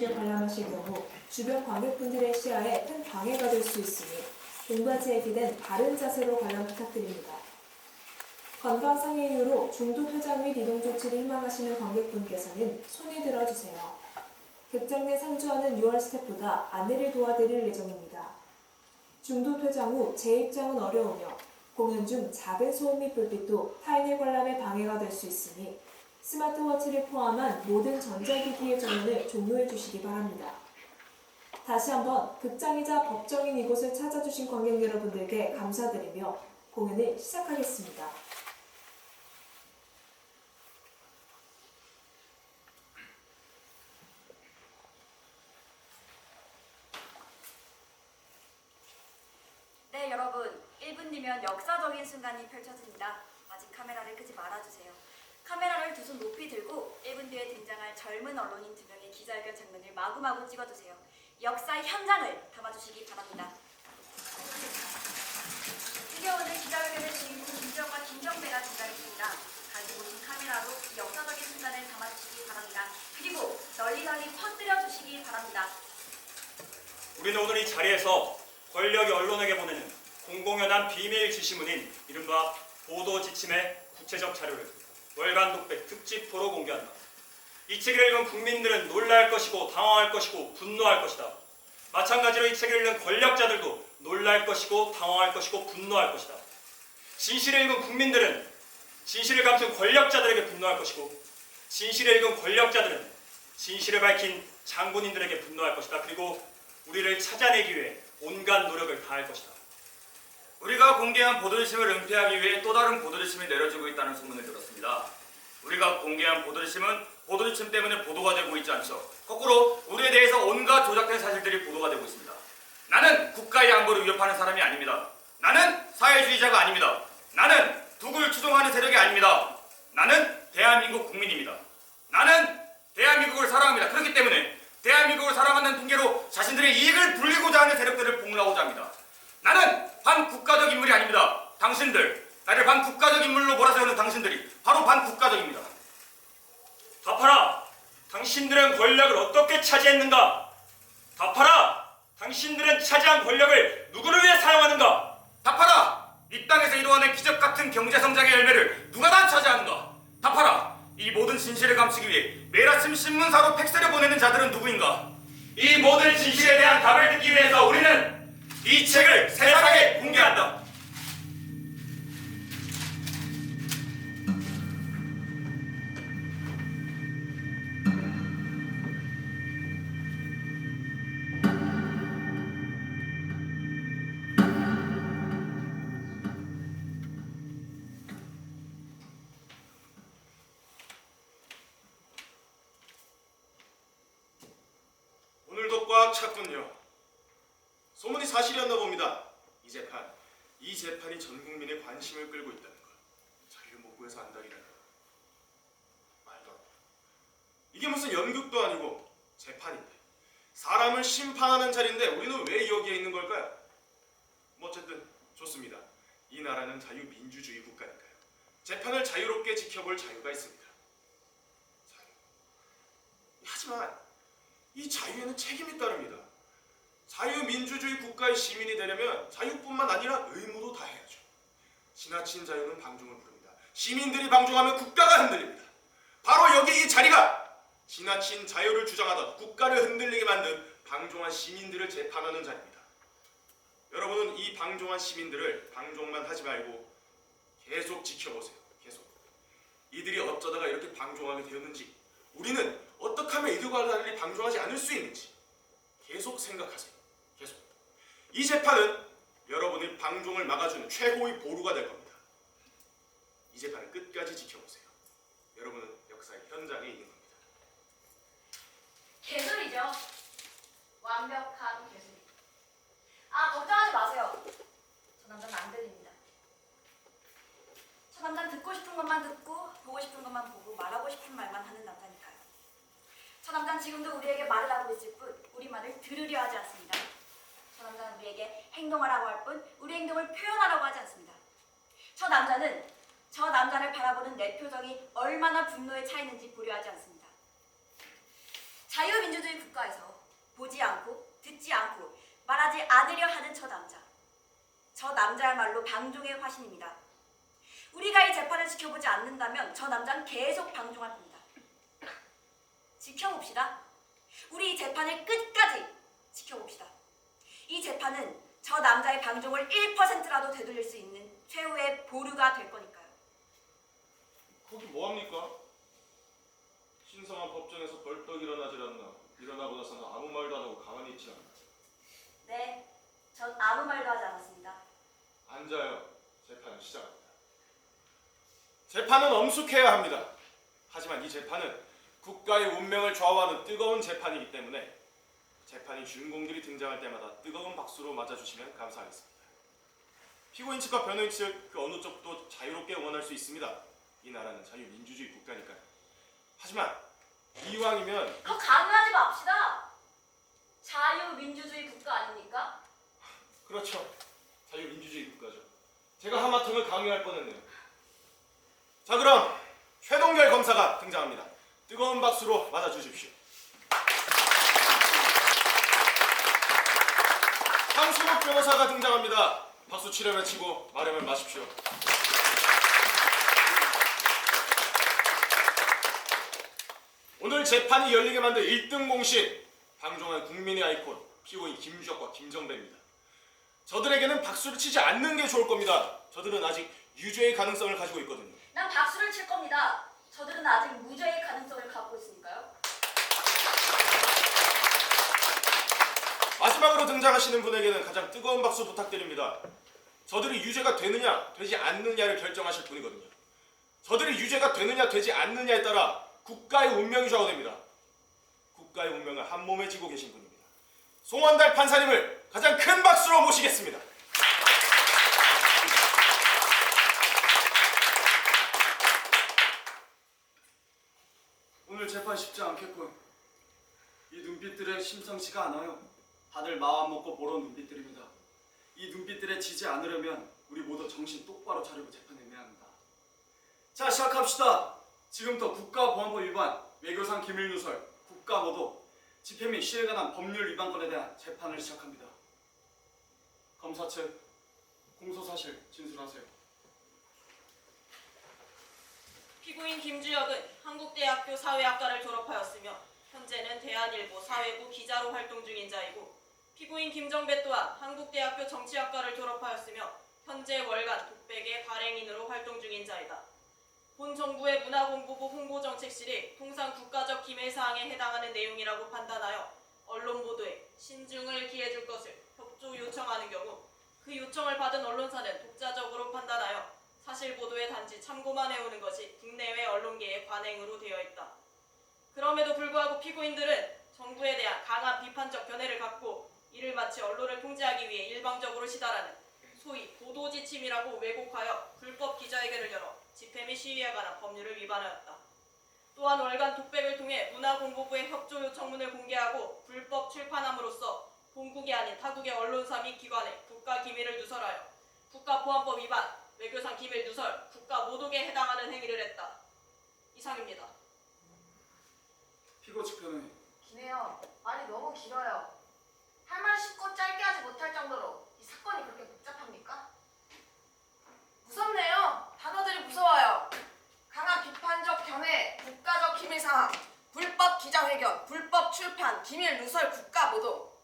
쪽에 관람하실 경우 주변 관객분들의 시야에 큰 방해가 될 수 있으니 등받이에 기댄 바른 자세로 관람 부탁드립니다. 건강상의 이유로 중도 퇴장 및 이동 조치를 희망하시는 관객분께서는 손에 들어주세요. 극장 내 상주하는 6월 스태프가 안내를 도와드릴 예정입니다. 중도 퇴장 후 재입장은 어려우며 공연 중 작은 소음 및 불빛도 타인의 관람에 방해가 될 수 있으니 스마트워치를 포함한 모든 전자기기의 전원을 종료해 주시기 바랍니다. 다시 한번 극장이자 법정인 이곳을 찾아주신 관객 여러분들께 감사드리며 공연을 시작하겠습니다. 네, 여러분, 1분 뒤면 역사적인 순간이 펼쳐집니다. 아직 카메라를 끄지 말아주세요. 카메라를 두 손 높이 들고 1분 뒤에 등장할 젊은 언론인 2명의 기자회견 장면을 마구마구 찍어주세요. 역사의 현장을 담아주시기 바랍니다. 드디어 오늘 기자회견의 주인공 김정과 김정배가 등장했습니다. 가지고 오신 카메라로 이 역사적인 순간을 담아주시기 바랍니다. 그리고 널리 퍼뜨려주시기 바랍니다. 우리는 오늘 이 자리에서 권력이 언론에게 보내는 공공연한 비밀 지시문인 이른바 보도지침의 구체적 자료를 월간 독백 특집포로 공개한다. 이 책을 읽은 국민들은 놀랄 것이고 당황할 것이고 분노할 것이다. 마찬가지로 이 책을 읽은 권력자들도 놀랄 것이고 당황할 것이고 분노할 것이다. 진실을 읽은 국민들은 진실을 감춘 권력자들에게 분노할 것이고 진실을 읽은 권력자들은 진실을 밝힌 장군인들에게 분노할 것이다. 그리고 우리를 찾아내기 위해 온갖 노력을 다할 것이다. 우리가 공개한 보도지침을 은폐하기 위해 또 다른 보도지침이 내려지고 있다는 소문을 들었습니다. 우리가 공개한 보도지침은 보도지침 때문에 보도가 되고 있지 않죠. 거꾸로 우리에 대해서 온갖 조작된 사실들이 보도가 되고 있습니다. 나는 국가의 안보를 위협하는 사람이 아닙니다. 나는 사회주의자가 아닙니다. 나는 누굴 추종하는 세력이 아닙니다. 나는 대한민국 국민입니다. 나는 대한민국을 사랑합니다. 그렇기 때문에 대한민국을 사랑하는 핑계로 자신들의 이익을 불리고자 하는 세력들을 폭로하고자 합니다. 나는 반국가적 인물이 아닙니다. 당신들, 나를 반국가적 인물로 몰아세우는 당신들이 바로 반국가적입니다. 답하라! 당신들은 권력을 어떻게 차지했는가? 답하라! 당신들은 차지한 권력을 누구를 위해 사용하는가? 답하라! 이 땅에서 이루어낸 기적같은 경제성장의 열매를 누가 다 차지하는가? 답하라! 이 모든 진실을 감추기 위해 매일 아침 신문사로 팩스를 보내는 자들은 누구인가? 이 모든 진실에 대한 답을 듣기 위해서 우리는 이 책을 세상에 공개한다. 오늘도 꽉 찼군요. 소문이 사실이었나 봅니다. 이 재판이 전 국민의 관심을 끌고 있다는 것. 자기를 못 구해서 안달이라는 것. 말도 안 돼. 이게 무슨 연극도 아니고 재판인데. 사람을 심판하는 자리인데 우리는 왜 여기에 있는 걸까요? 뭐 어쨌든 좋습니다. 이 나라는 자유민주주의 국가니까요. 재판을 자유롭게 지켜볼 자유가 있습니다. 자유. 하지만 이 자유에는 책임이 따릅니다. 자유민주주의 국가의 시민이 되려면 자유뿐만 아니라 의무도 다해야죠. 지나친 자유는 방종을 부릅니다. 시민들이 방종하면 국가가 흔들립니다. 바로 여기 이 자리가 지나친 자유를 주장하던 국가를 흔들리게 만든 방종한 시민들을 재판하는 자리입니다. 여러분은 이 방종한 시민들을 방종만 하지 말고 계속 지켜보세요. 계속. 이들이 어쩌다가 이렇게 방종하게 되었는지, 우리는 어떻게 하면 이들과 달리 방종하지 않을 수 있는지 계속 생각하세요. 계속. 이 재판은 여러분의 방종을 막아주는 최고의 보루가 될 겁니다. 이 재판을 끝까지 지켜보세요. 여러분은 역사의 현장에 있는 겁니다. 개소리죠. 완벽한 개소리. 걱정하지 마세요. 저 남자는 안 들립니다. 저 남자는 듣고 싶은 것만 듣고 보고 싶은 것만 보고 말하고 싶은 말만 하는 남자니까요. 저 남자는 지금도 우리에게 말을 하고 있을 뿐 우리 말을 들으려 하지 않습니다. 저 남자는 우리에게 행동하라고 할 뿐 우리 행동을 표현하라고 하지 않습니다. 저 남자는 저 남자를 바라보는 내 표정이 얼마나 분노에 차 있는지 보려 하지 않습니다. 자유민주주의 국가에서 보지 않고 듣지 않고 말하지 않으려 하는 저 남자. 저 남자야말로 방종의 화신입니다. 우리가 이 재판을 지켜보지 않는다면 저 남자는 계속 방종할 겁니다. 지켜봅시다. 우리 이 재판을 끝까지 지켜봅시다. 이 재판은 저 남자의 방종을 1%라도 되돌릴 수 있는 최후의 보루가 될 거니까요. 거기 뭐합니까? 신성한 법정에서 벌떡 일어나질 않나. 일어나고 나서는 아무 말도 안 하고 가만히 있지 않나. 네, 전 아무 말도 하지 않았습니다. 앉아요. 재판을 시작합니다. 재판은 엄숙해야 합니다. 하지만 이 재판은 국가의 운명을 좌우하는 뜨거운 재판이기 때문에 재판이 주인공들이 등장할 때마다 뜨거운 박수로 맞아주시면 감사하겠습니다. 피고인 측과 변호인 측 그 어느 쪽도 자유롭게 응원할 수 있습니다. 이 나라는 자유민주주의 국가니까요. 하지만 이왕이면 그거 강요하지 맙시다. 자유민주주의 국가 아닙니까? 그렇죠. 자유민주주의 국가죠. 제가 하마터면 강요할 뻔했네요. 자, 그럼 최동결 검사가 등장합니다. 뜨거운 박수로 맞아주십시오. 황순옥 변호사가 등장합니다. 박수 치려면 치고 마려면 마십시오. 오늘 재판이 열리게 만든 1등 공신, 방종한 국민의 아이콘 피고인 김주혁과 김정배입니다. 저들에게는 박수를 치지 않는 게 좋을 겁니다. 저들은 아직 유죄의 가능성을 가지고 있거든요. 난 박수를 칠 겁니다. 저들은 아직 무죄의 가능성을 갖고 있으니까요. 마지막으로 등장하시는 분에게는 가장 뜨거운 박수 부탁드립니다. 저들이 유죄가 되느냐 되지 않느냐를 결정하실 분이거든요. 저들이 유죄가 되느냐 되지 않느냐에 따라 국가의 운명이 좌우됩니다. 국가의 운명을 한 몸에 쥐고 계신 분입니다. 송원달 판사님을 가장 큰 박수로 모시겠습니다. 오늘 재판 쉽지 않겠군. 이 눈빛들은 심상치가 않아요. 다들 마음 먹고 보러 눈빛들입니다. 이 눈빛들에 지지 않으려면 우리 모두 정신 똑바로 차리고 재판을 해야 합니다. 자, 시작합시다. 지금부터 국가보안법 위반, 외교상 기밀 누설, 국가보도, 집회 및 시위에 관한 법률 위반건에 대한 재판을 시작합니다. 검사 측 공소사실 진술하세요. 피고인 김주혁은 한국대학교 사회학과를 졸업하였으며 현재는 대한일보 사회부 기자로 활동 중인 자이고, 피고인 김정배 또한 한국대학교 정치학과를 졸업하였으며 현재 월간 독백의 발행인으로 활동 중인 자이다. 본 정부의 문화공보부 홍보정책실이 통상 국가적 기밀사항에 해당하는 내용이라고 판단하여 언론 보도에 신중을 기해줄 것을 협조 요청하는 경우 그 요청을 받은 언론사는 독자적으로 판단하여 사실 보도에 단지 참고만 해오는 것이 국내외 언론계의 관행으로 되어 있다. 그럼에도 불구하고 피고인들은 정부에 대한 강한 비판적 견해를 갖고 이를 마치 언론을 통제하기 위해 일방적으로 시달하는 소위 보도지침이라고 왜곡하여 불법 기자회견을 열어 집회 및 시위에 관한 법률을 위반하였다. 또한 월간 독백을 통해 문화공보부의 협조 요청문을 공개하고 불법 출판함으로써 본국이 아닌 타국의 언론사 및 기관에 국가기밀을 누설하여 국가보안법 위반, 외교상 기밀 누설, 국가모독에 해당하는 행위를 했다. 이상입니다. 피고 측편은 기네요. 말이 너무 길어요. 할 말 쉽고 짧게 하지 못할 정도로 이 사건이 그렇게 복잡합니까? 무섭네요. 단어들이 무서워요. 강한 비판적 견해, 국가적 기밀사항, 불법 기자회견, 불법 출판, 기밀 누설, 국가보도.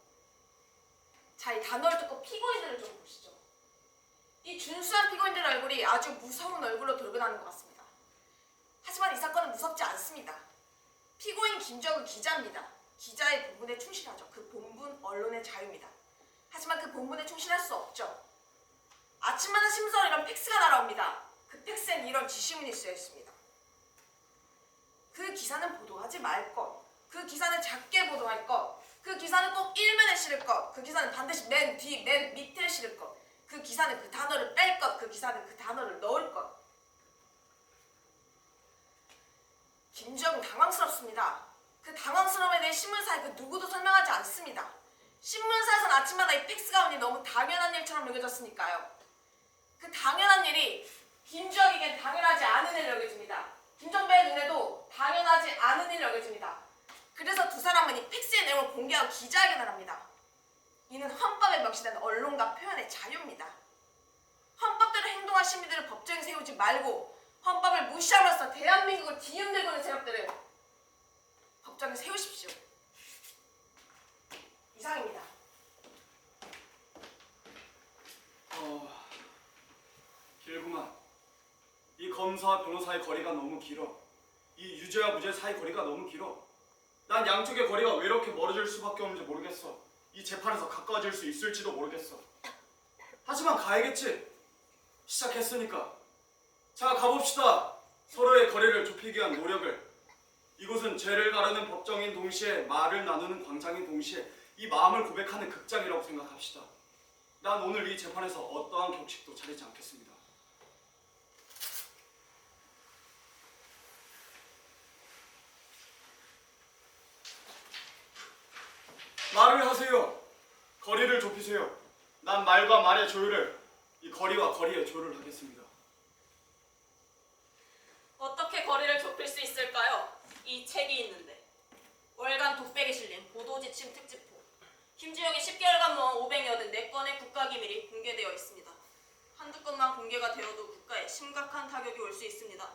자, 이 단어를 듣고 피고인들을 좀 보시죠. 이 준수한 피고인들의 얼굴이 아주 무서운 얼굴로 돌고 다니는 것 같습니다. 하지만 이 사건은 무섭지 않습니다. 피고인 김주혁은 기자입니다. 기자의 본분에 충실하죠. 그 본분 언론의 자유입니다. 하지만 그 본분에 충실할 수 없죠. 아침마다 신문사에 이런 팩스가 날아옵니다. 그 팩스엔 이런 지시문이 쓰여 있습니다. 그 기사는 보도하지 말 것, 그 기사는 작게 보도할 것, 그 기사는 꼭 일면에 실을 것, 그 기사는 반드시 맨 뒤, 맨 밑에 실을 것, 그 기사는 그 단어를 뺄 것, 그 기사는 그 단어를 넣을 것. 김주혁은 당황스럽습니다. 그 당황스러움에 대해 신문사에 그 누구도 설명하지 않습니다. 신문사에서는 아침마다 이 팩스가 오니 너무 당연한 일처럼 여겨졌으니까요. 그 당연한 일이 김주혁에겐 당연하지 않은 일을 여겨집니다. 김정배의 눈에도 당연하지 않은 일을 여겨집니다. 그래서 두 사람은 이 팩스의 내용을 공개하고 기자회견을 합니다. 이는 헌법에 명시된 언론과 표현의 자유입니다. 헌법대로 행동한 시민들을 법정에 세우지 말고 헌법을 무시함으로써 대한민국을 뒤흔들고 있는 세력들을 법정에 세우십시오. 이상입니다. 길구만. 이 검사와 변호사의 거리가 너무 길어. 이 유죄와 무죄 사이 거리가 너무 길어. 난 양쪽의 거리가 왜 이렇게 멀어질 수밖에 없는지 모르겠어. 이 재판에서 가까워질 수 있을지도 모르겠어. 하지만 가야겠지. 시작했으니까. 자, 가봅시다. 서로의 거리를 좁히기 위한 노력을. 이곳은 죄를 가르는 법정인 동시에 말을 나누는 광장인 동시에 이 마음을 고백하는 극장이라고 생각합시다. 난 오늘 이 재판에서 어떠한 격식도 차리지 않겠습니다. 말을 하세요. 거리를 좁히세요. 난 말과 말의 조율을, 이 거리와 거리의 조율을 하겠습니다. 어떻게 거리를 좁힐 수 있을까요? 이 책이 있는데. 월간 독백에 실린 보도지침 특집호. 김주혁이 10개월간 모은 584건의 국가기밀이 공개되어 있습니다. 한두 건만 공개가 되어도 국가에 심각한 타격이 올 수 있습니다.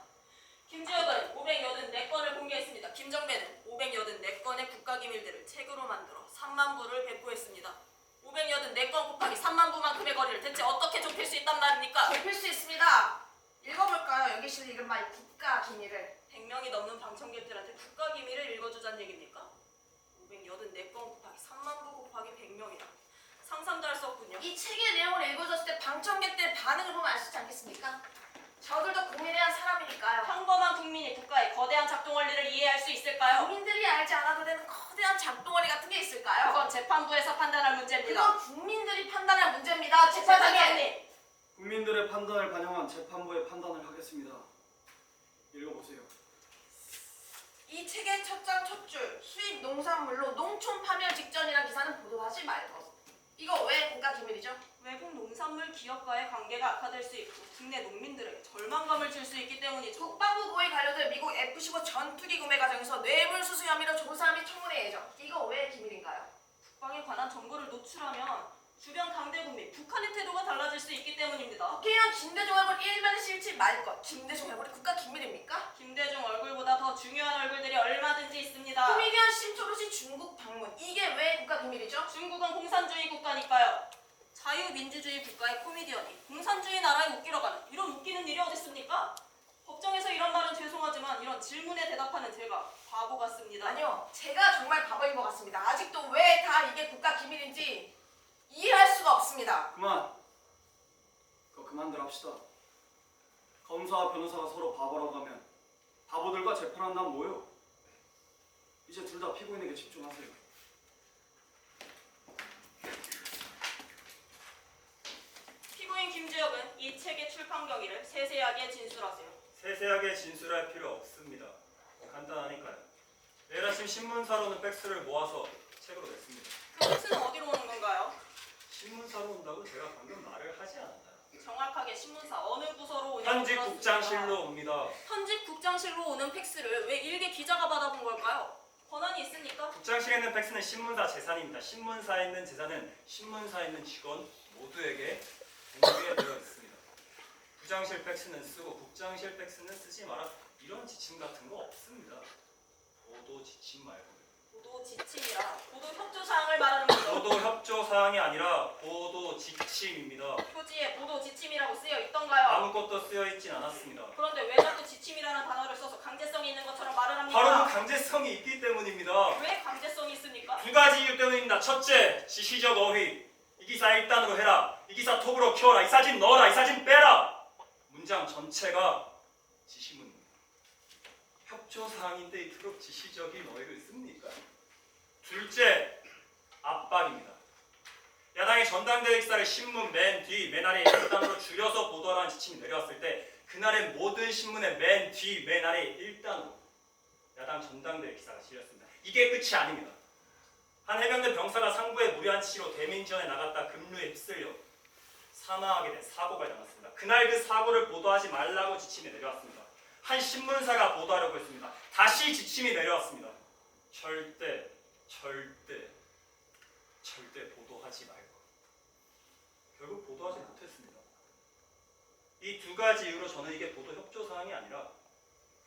김주혁은 584건을 공개했습니다. 김정배는 584건의 국가기밀들을 책으로 만들어 3만 부를 배포했습니다. 584건 곱하기 3만 부만큼의 거리를 대체 어떻게 좁힐 수 있단 말입니까? 좁힐 수 있습니다. 읽어볼까요? 여기 실린 이른바 이 국가기밀을. 100명이 넘는 방청객들한테 국가기밀을 읽어주자는 얘기입니까? 584건 곱하기 3만 부 곱하기 100명이라 상상도 할 수 없군요. 이 책의 내용을 읽어줬을 때 방청객들의 반응을 보면 알 수 있지 않겠습니까? 저들도 국민에 대한 사람이니까요. 평범한 국민이 국가의 거대한 작동 원리를 이해할 수 있을까요? 국민들이 알지 않아도 되는 거대한 작동원리 같은 게 있을까요? 그건 재판부에서 판단할 문제입니다. 그건 국민들이 판단할 문제입니다. 재판장님. 재판장님! 국민들의 판단을 반영한 재판부의 판단을 하겠습니다. 읽어보세요. 이 책의 첫 장 첫 줄 수입 농산물로 농촌 파멸 직전이라는 기사는 보도하지 말 것. 이거 왜 국가기밀이죠? 외국 농산물 기업과의 관계가 악화될 수 있고 국내 농민들에게 절망감을 줄 수 있기 때문이죠. 국방부 고위 관료들 미국 F-15 전투기 구매 과정에서 뇌물수수 혐의로 조사 및 청문회 예정. 이거 왜 기밀인가요? 국방에 관한 정보를 노출하면 주변 강대국 및 북한의 태도가 달라질 수 있기 때문입니다. 국회의원 김대중 얼굴 일면에 실지 말 것. 김대중 얼굴이 국가기밀입니까? 김대중 얼굴보다 더 중요한 얼굴들이 얼마든지 있습니다. 코미디언 심초로시 중국 방문. 이게 왜 국가기밀이죠? 중국은 공산주의 국가니까요. 자유민주주의 국가의 코미디언이 공산주의 나라에 웃기러 가는 이런 웃기는 일이 어딨습니까? 법정에서 이런 말은 죄송하지만 이런 질문에 대답하는 제가 바보 같습니다. 아니요. 제가 정말 바보인 것 같습니다. 아직도 왜 다 이게 국가기밀인지 이해할 수가 없습니다. 그만. 그거 그만들 합시다. 검사와 변호사가 서로 바보라고 하면 바보들과 재판한다면 뭐요? 이제 둘 다 피고인에게 집중하세요. 피고인 김주혁은 이 책의 출판 경위를 세세하게 진술하세요. 세세하게 진술할 필요 없습니다. 간단하니까요. 내일 아침 신문사로는 팩스를 모아서 책으로 냈습니다. 그 팩스는 어디로 오는 건가요? 신문사로 온다고 제가 방금 말을 하지 않았나요? 정확하게 신문사 어느 부서로 오냐고 현직 물었습니다. 국장실로 옵니다. 현직 국장실로 오는 팩스를 왜 일개 기자가 받아본 걸까요? 권한이 있습니까? 국장실에 있는 팩스는 신문사 재산입니다. 신문사에 있는 재산은 신문사에 있는 직원 모두에게 공개되어 있습니다. 부장실 팩스는 쓰고 국장실 팩스는 쓰지 마라. 이런 지침 같은 거 없습니다. 보도 지침 말고. 보도 지침이라 보도 협조 사항을 말하는 거죠. 보도 협조 사항이 아니라 보도 지침입니다. 표지에 보도 지침이라고 쓰여 있던가요? 아무것도 쓰여 있진 않았습니다. 그런데 왜 자꾸 지침이라는 단어를 써서 강제성이 있는 것처럼 말을 합니까? 바로 그 강제성이 있기 때문입니다. 왜 강제성이 있습니까? 두 가지 이유 때문입니다. 첫째, 지시적 어휘. 이 기사 1단으로 해라. 이 기사 톱으로 키워라. 이 사진 넣어라. 이 사진 빼라. 문장 전체가 지시문입니다. 협조사항인데 이토록 지시적인 어휘를 씁니까? 둘째, 압박입니다. 야당의 전당대회 기사를 신문 맨 뒤, 맨 아래 1단으로 줄여서 보도하라는 지침이 내려왔을 때 그날의 모든 신문의 맨 뒤, 맨 아래 1단으로 야당 전당대회 기사가 실렸습니다. 이게 끝이 아닙니다. 한 해병대 병사가 상부에 무리한 치로 대민지원에 나갔다 급류에 휩쓸려 사망하게 된 사고가 일어났습니다. 그날 그 사고를 보도하지 말라고 지침이 내려왔습니다. 한 신문사가 보도하려고 했습니다. 다시 지침이 내려왔습니다. 절대 보도하지 말고. 결국 보도하지 못했습니다. 이 두 가지 이유로 저는 이게 보도 협조 사항이 아니라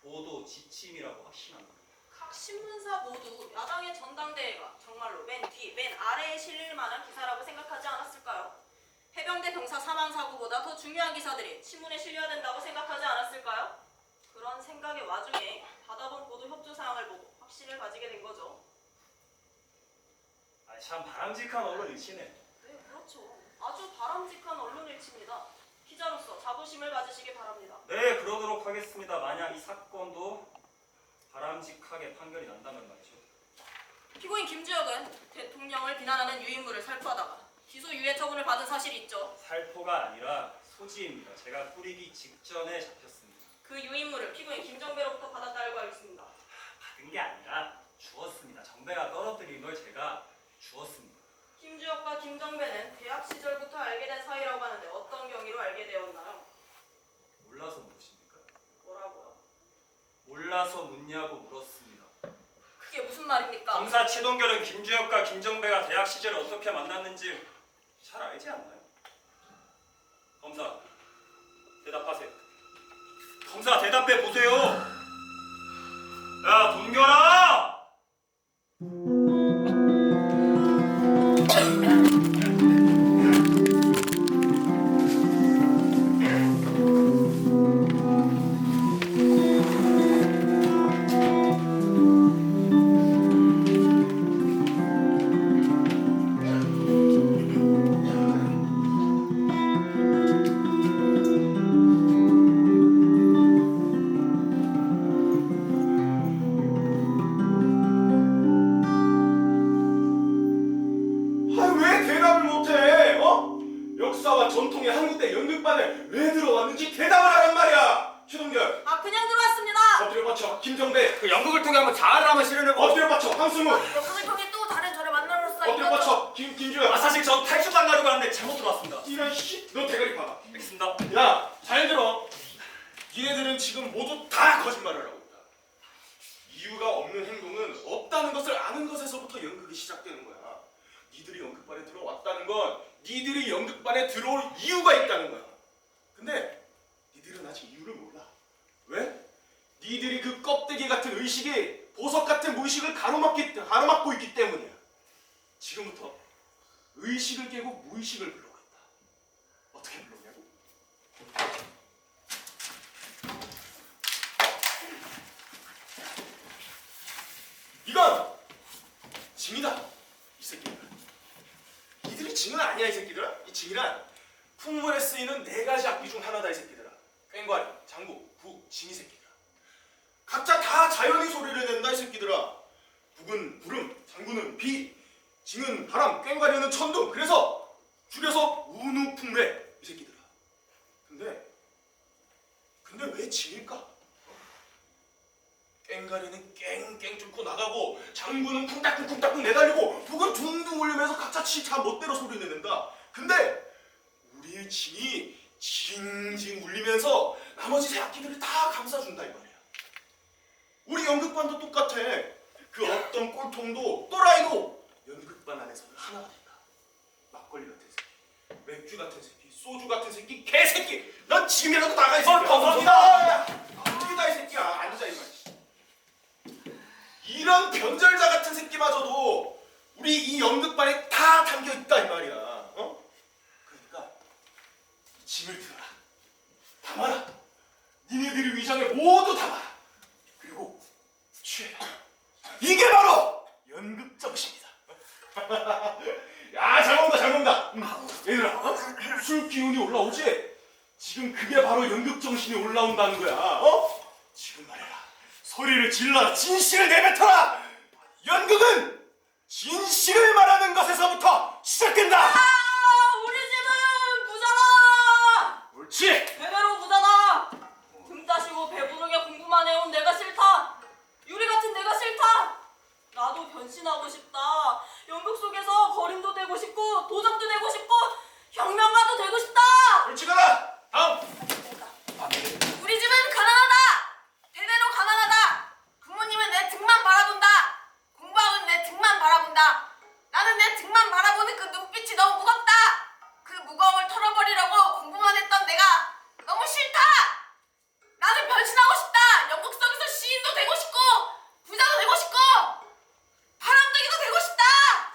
보도 지침이라고 확신합니다. 각 신문사 모두 야당의 전당대회가 정말로 맨 뒤, 맨 아래에 실릴 만한 기사라고 생각하지 않았을까요? 해병대 병사 사망 사고보다 더 중요한 기사들이 신문에 실려야 된다고 생각하지 않았을까요? 그런 생각의 와중에 받아본 보도 협조 사항을 보고 확신을 가지게 된 거죠. 참 바람직한 언론 일치네. 네, 그렇죠. 아주 바람직한 언론 일치입니다. 기자로서 자부심을 가지시기 바랍니다. 네, 그러도록 하겠습니다. 만약 이 사건도 바람직하게 판결이 난다면 말이죠. 피고인 김주혁은 대통령을 비난하는 유인물을 살포하다가 기소 유예 처분을 받은 사실이 있죠. 살포가 아니라 소지입니다. 제가 뿌리기 직전에 잡혔습니다. 그 유인물을 피고인 김정배로부터 받았다고 알고 있습니다. 받은 게 아니라 주었습니다. 정배가 떨어뜨린 걸 제가 주었습니다. 김주혁과 김정배는 대학 시절부터 알게 된 사이라고 하는데 어떤 경위로 알게 되었나요? 몰라서 묻습니까? 뭐라고요? 몰라서 묻냐고 물었습니다. 그게 무슨 말입니까? 검사 최동결은 김주혁과 김정배가 대학 시절에 어떻게 만났는지 잘 알지 않나요? 검사, 대답하세요. 검사, 대답해 보세요. 야, 동결아! 왜 대답을 못해? 역사와 전통의 한국대 연극반에 왜 들어왔는지 대답을 하란 말이야. 최동결. 아, 그냥 들어왔습니다. 엎드려 받쳐. 김정배. 그 연극을 통해 한번 자아를 한번 실현해보고. 엎드려 받쳐. 황승우. 역사를 통해 또 다른 저를 만남으로써 엎드려 받쳐. 김주혁. 사실 전 탈출 만나려고 하는데 잘못 들어왔습니다. 이런 씨. 너 대가리 봐봐. 알겠습니다. 야, 잘 들어. 니네들은 지금 모두 다 거짓말을 하고 있다. 이유가 없는 행동은 없다는 것을 아는 것에서부터 연극이 시작되는 거야. 니들이 연극반에 들어왔다는 건 니들이 연극반에 들어올 이유가 있다는 거야. 근데 니들은 아직 이유를 몰라. 왜? 니들이 그 껍데기 같은 의식이 보석 같은 무의식을 가로막고 있기 때문이야. 지금부터 의식을 깨고 무의식을 불러오겠다. 어떻게 불러오냐고? 이건 징이다. 이 새끼들. 이들이 징은 아니야, 이 새끼들아. 이 징이란 풍물에 쓰이는 4가지 악기 중 하나다, 이 새끼들아. 꽹과리, 장구, 부, 징이 새끼들아. 각자 다 자연의 소리를 낸다, 이 새끼들아. 북은 구름, 장구는 비, 징은 바람, 꽹과리는 천둥. 그래서 줄여서 우누풍래, 이 새끼들아. 근데 왜 징일까? 꽹가리는 깽깽 뚫고 나가고 장구는 쿵딱쿵쿵 내달리고 북은 둥둥 울리면서 각자 자 멋대로 소리를 낸다. 근데 우리의 징이 징징 울리면서 나머지 세 악기들을 다 감싸준다 이 말이야. 우리 연극반도 똑같아. 그 어떤 꼴통도 또라이도 연극반 안에서는 하나가 된다. 막걸리 같은 새끼, 맥주 같은 새끼, 소주 같은 새끼, 개새끼. 넌 지금이라도 나가 이 새끼야. 감사합니다. 이게 다 이 새끼야. 앉아 이 말이야. 이런 변절자 같은 새끼마저도 우리 이 연극반에 다 담겨 있다 이 말이야. 그러니까 이 짐을 들어라. 담아라. 니네들의 위장에 모두 담아라. 그리고 취해라. 이게 바로 연극 정신이다. 야, 잘 먹는다, 잘 먹는다. 얘들아, 술 기운이 올라오지? 지금 그게 바로 연극 정신이 올라온다는 거야. 지금 말해라. 소리를 질러 진실을 내뱉어라. 연극은 진실을 말하는 것에서부터 시작된다. 우리 집은 부자다. 옳지. 대대로 부자다. 금 따시고 배부르게 공부만 해온 내가 싫다. 유리 같은 내가 싫다. 나도 변신하고 싶다. 연극 속에서 거림도 되고 싶고 도적도 되고 싶고 혁명가도 되고 싶다. 옳지 가라. 다음. 우리 집은 가난하다. 대대로 가난하다. 부모님은 내 등만 바라본다. 나는 내 등만 바라보는 그 눈빛이 너무 무겁다. 그 무거움을 털어버리려고 공부만 했던 내가 너무 싫다. 나는 변신하고 싶다. 영국성에서 시인도 되고 싶고 부자도 되고 싶고 바람둥이도 되고 싶다.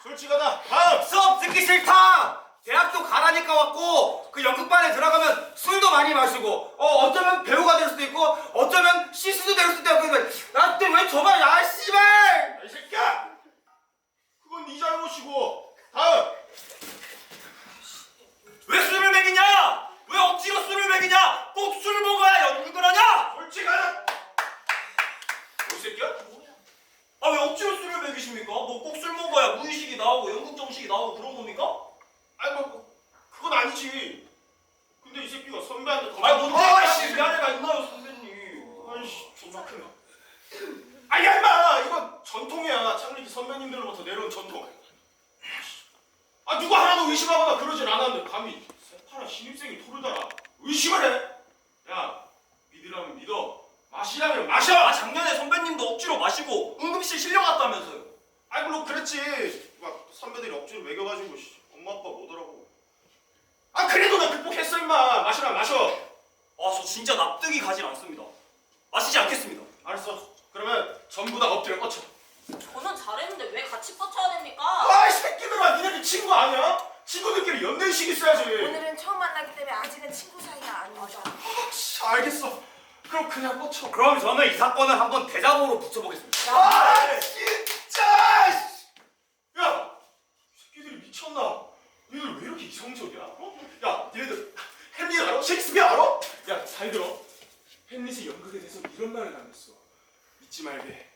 솔직하다. 다음. 수업 듣기 싫다. 대학교 가라니까 왔고 그 연극반에 들어가면 술도 많이 마시고 어쩌면 배우가 될 수도 있고 어쩌면 시수도 될 수도 있고 나한테 왜 저만 야 씨발. 이 새끼야. 그건 네 잘못이고. 다음. 왜 술을 먹이냐? 왜 억지로 술을 먹이냐? 꼭 술 먹어야 연극을 하냐? 솔직하다. 이 새끼야? 아 왜 억지로 술을 먹이십니까? 뭐 꼭 술 먹어야 무의식이 나오고 연극 정식이 나오고 그런 겁니까? 아니 뭐 그건 아니지. 근데 이 새끼가 선배한테 더. 아니 뭔 아이씨 미안해가 있나요 선배님? 아이씨 존나 크네. 아야 임마 이건 전통이야. 창립이 선배님들로부터 내려온 전통. 아 누가 하나도 의심하거나 그러진 않았는데 감히 새파란 신입생이 토르다가 의심을 해. 야 믿으라면 믿어. 마시라면 마셔. 아 작년에 선배님도 억지로 마시고 응급실 실려갔다면서요? 아이 물론 그랬지. 막 선배들이 억지로 먹여가지고 엄마 아빠 못 오라고. 아 그래도 나 극복했어 임마. 마시라 마셔. 아 저 진짜 납득이 가진 않습니다. 마시지 않겠습니다. 알았어. 그러면 전부 다 엎드려 뻗쳐. 저는 잘했는데 왜 같이 뻗쳐야 됩니까? 아이 새끼들아 니네들 친구 아니야? 친구들끼리 연대의식 있어야지. 오늘은 처음 만나기 때문에 아직은 친구 사이가 아닙니다. 알겠어. 그럼 그냥 뻗쳐. 그럼 저는 이 사건을 한번 대자보로 붙여보겠습니다. 아 진짜. 야 새끼들이 미쳤나? 얘들 왜 이렇게 이성적이야? 어? 야 얘네들 햄릿 알아? 셰익스피어 알아? 야 잘 들어. 햄릿이 연극에 대해서 이런 말을 남겼어. 잊지 말게.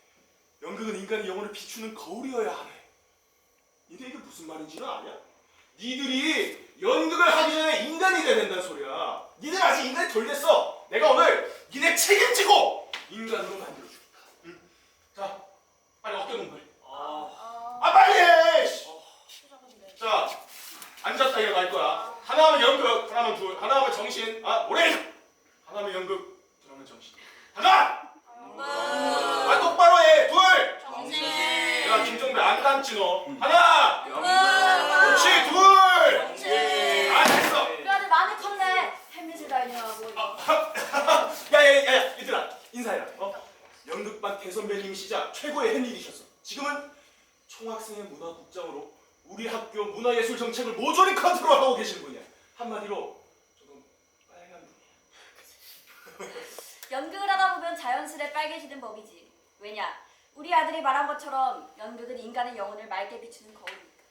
연극은 인간의 영혼을 비추는 거울이어야 하네. 니네 이게 무슨 말인지는 아냐? 니들이 연극을 하기 전에 인간이 돼야 된다는 소리야. 니들 아직 인간이 덜 됐어. 내가 오늘 니네 책임지고 인간으로 만들어줄까. 응. 자, 빨리 어깨 동무해. 아 빨리 해. 씨. 자, 앉았다 일어날 거야. 하나 하면 연극, 하나 하면 둘, 하나 하면 정신. 아, 오래. 하나 하면 연극, 둘 하면 정신. 하나. 아 똑바로 해. 둘. 정신. 야 김정배 안 닮지 너. 하나. 그렇지 둘. 정신. 아 됐어. 우리 아들 많이 컸네. 햄릿을 다니냐고. 야야야 얘들아 인사해라. 연극반 대선배님이시자 최고의 햇일이셨어. 지금은 총학생회 문화국장으로 우리 학교 문화예술 정책을 모조리 컨트롤하고 계신 분이야. 한마디로 조금 빨간 분이야. 연극을 하다 보면 자연스레 빨개지는 법이지. 왜냐? 우리 아들이 말한 것처럼 연극은 인간의 영혼을 맑게 비추는 거울이니까.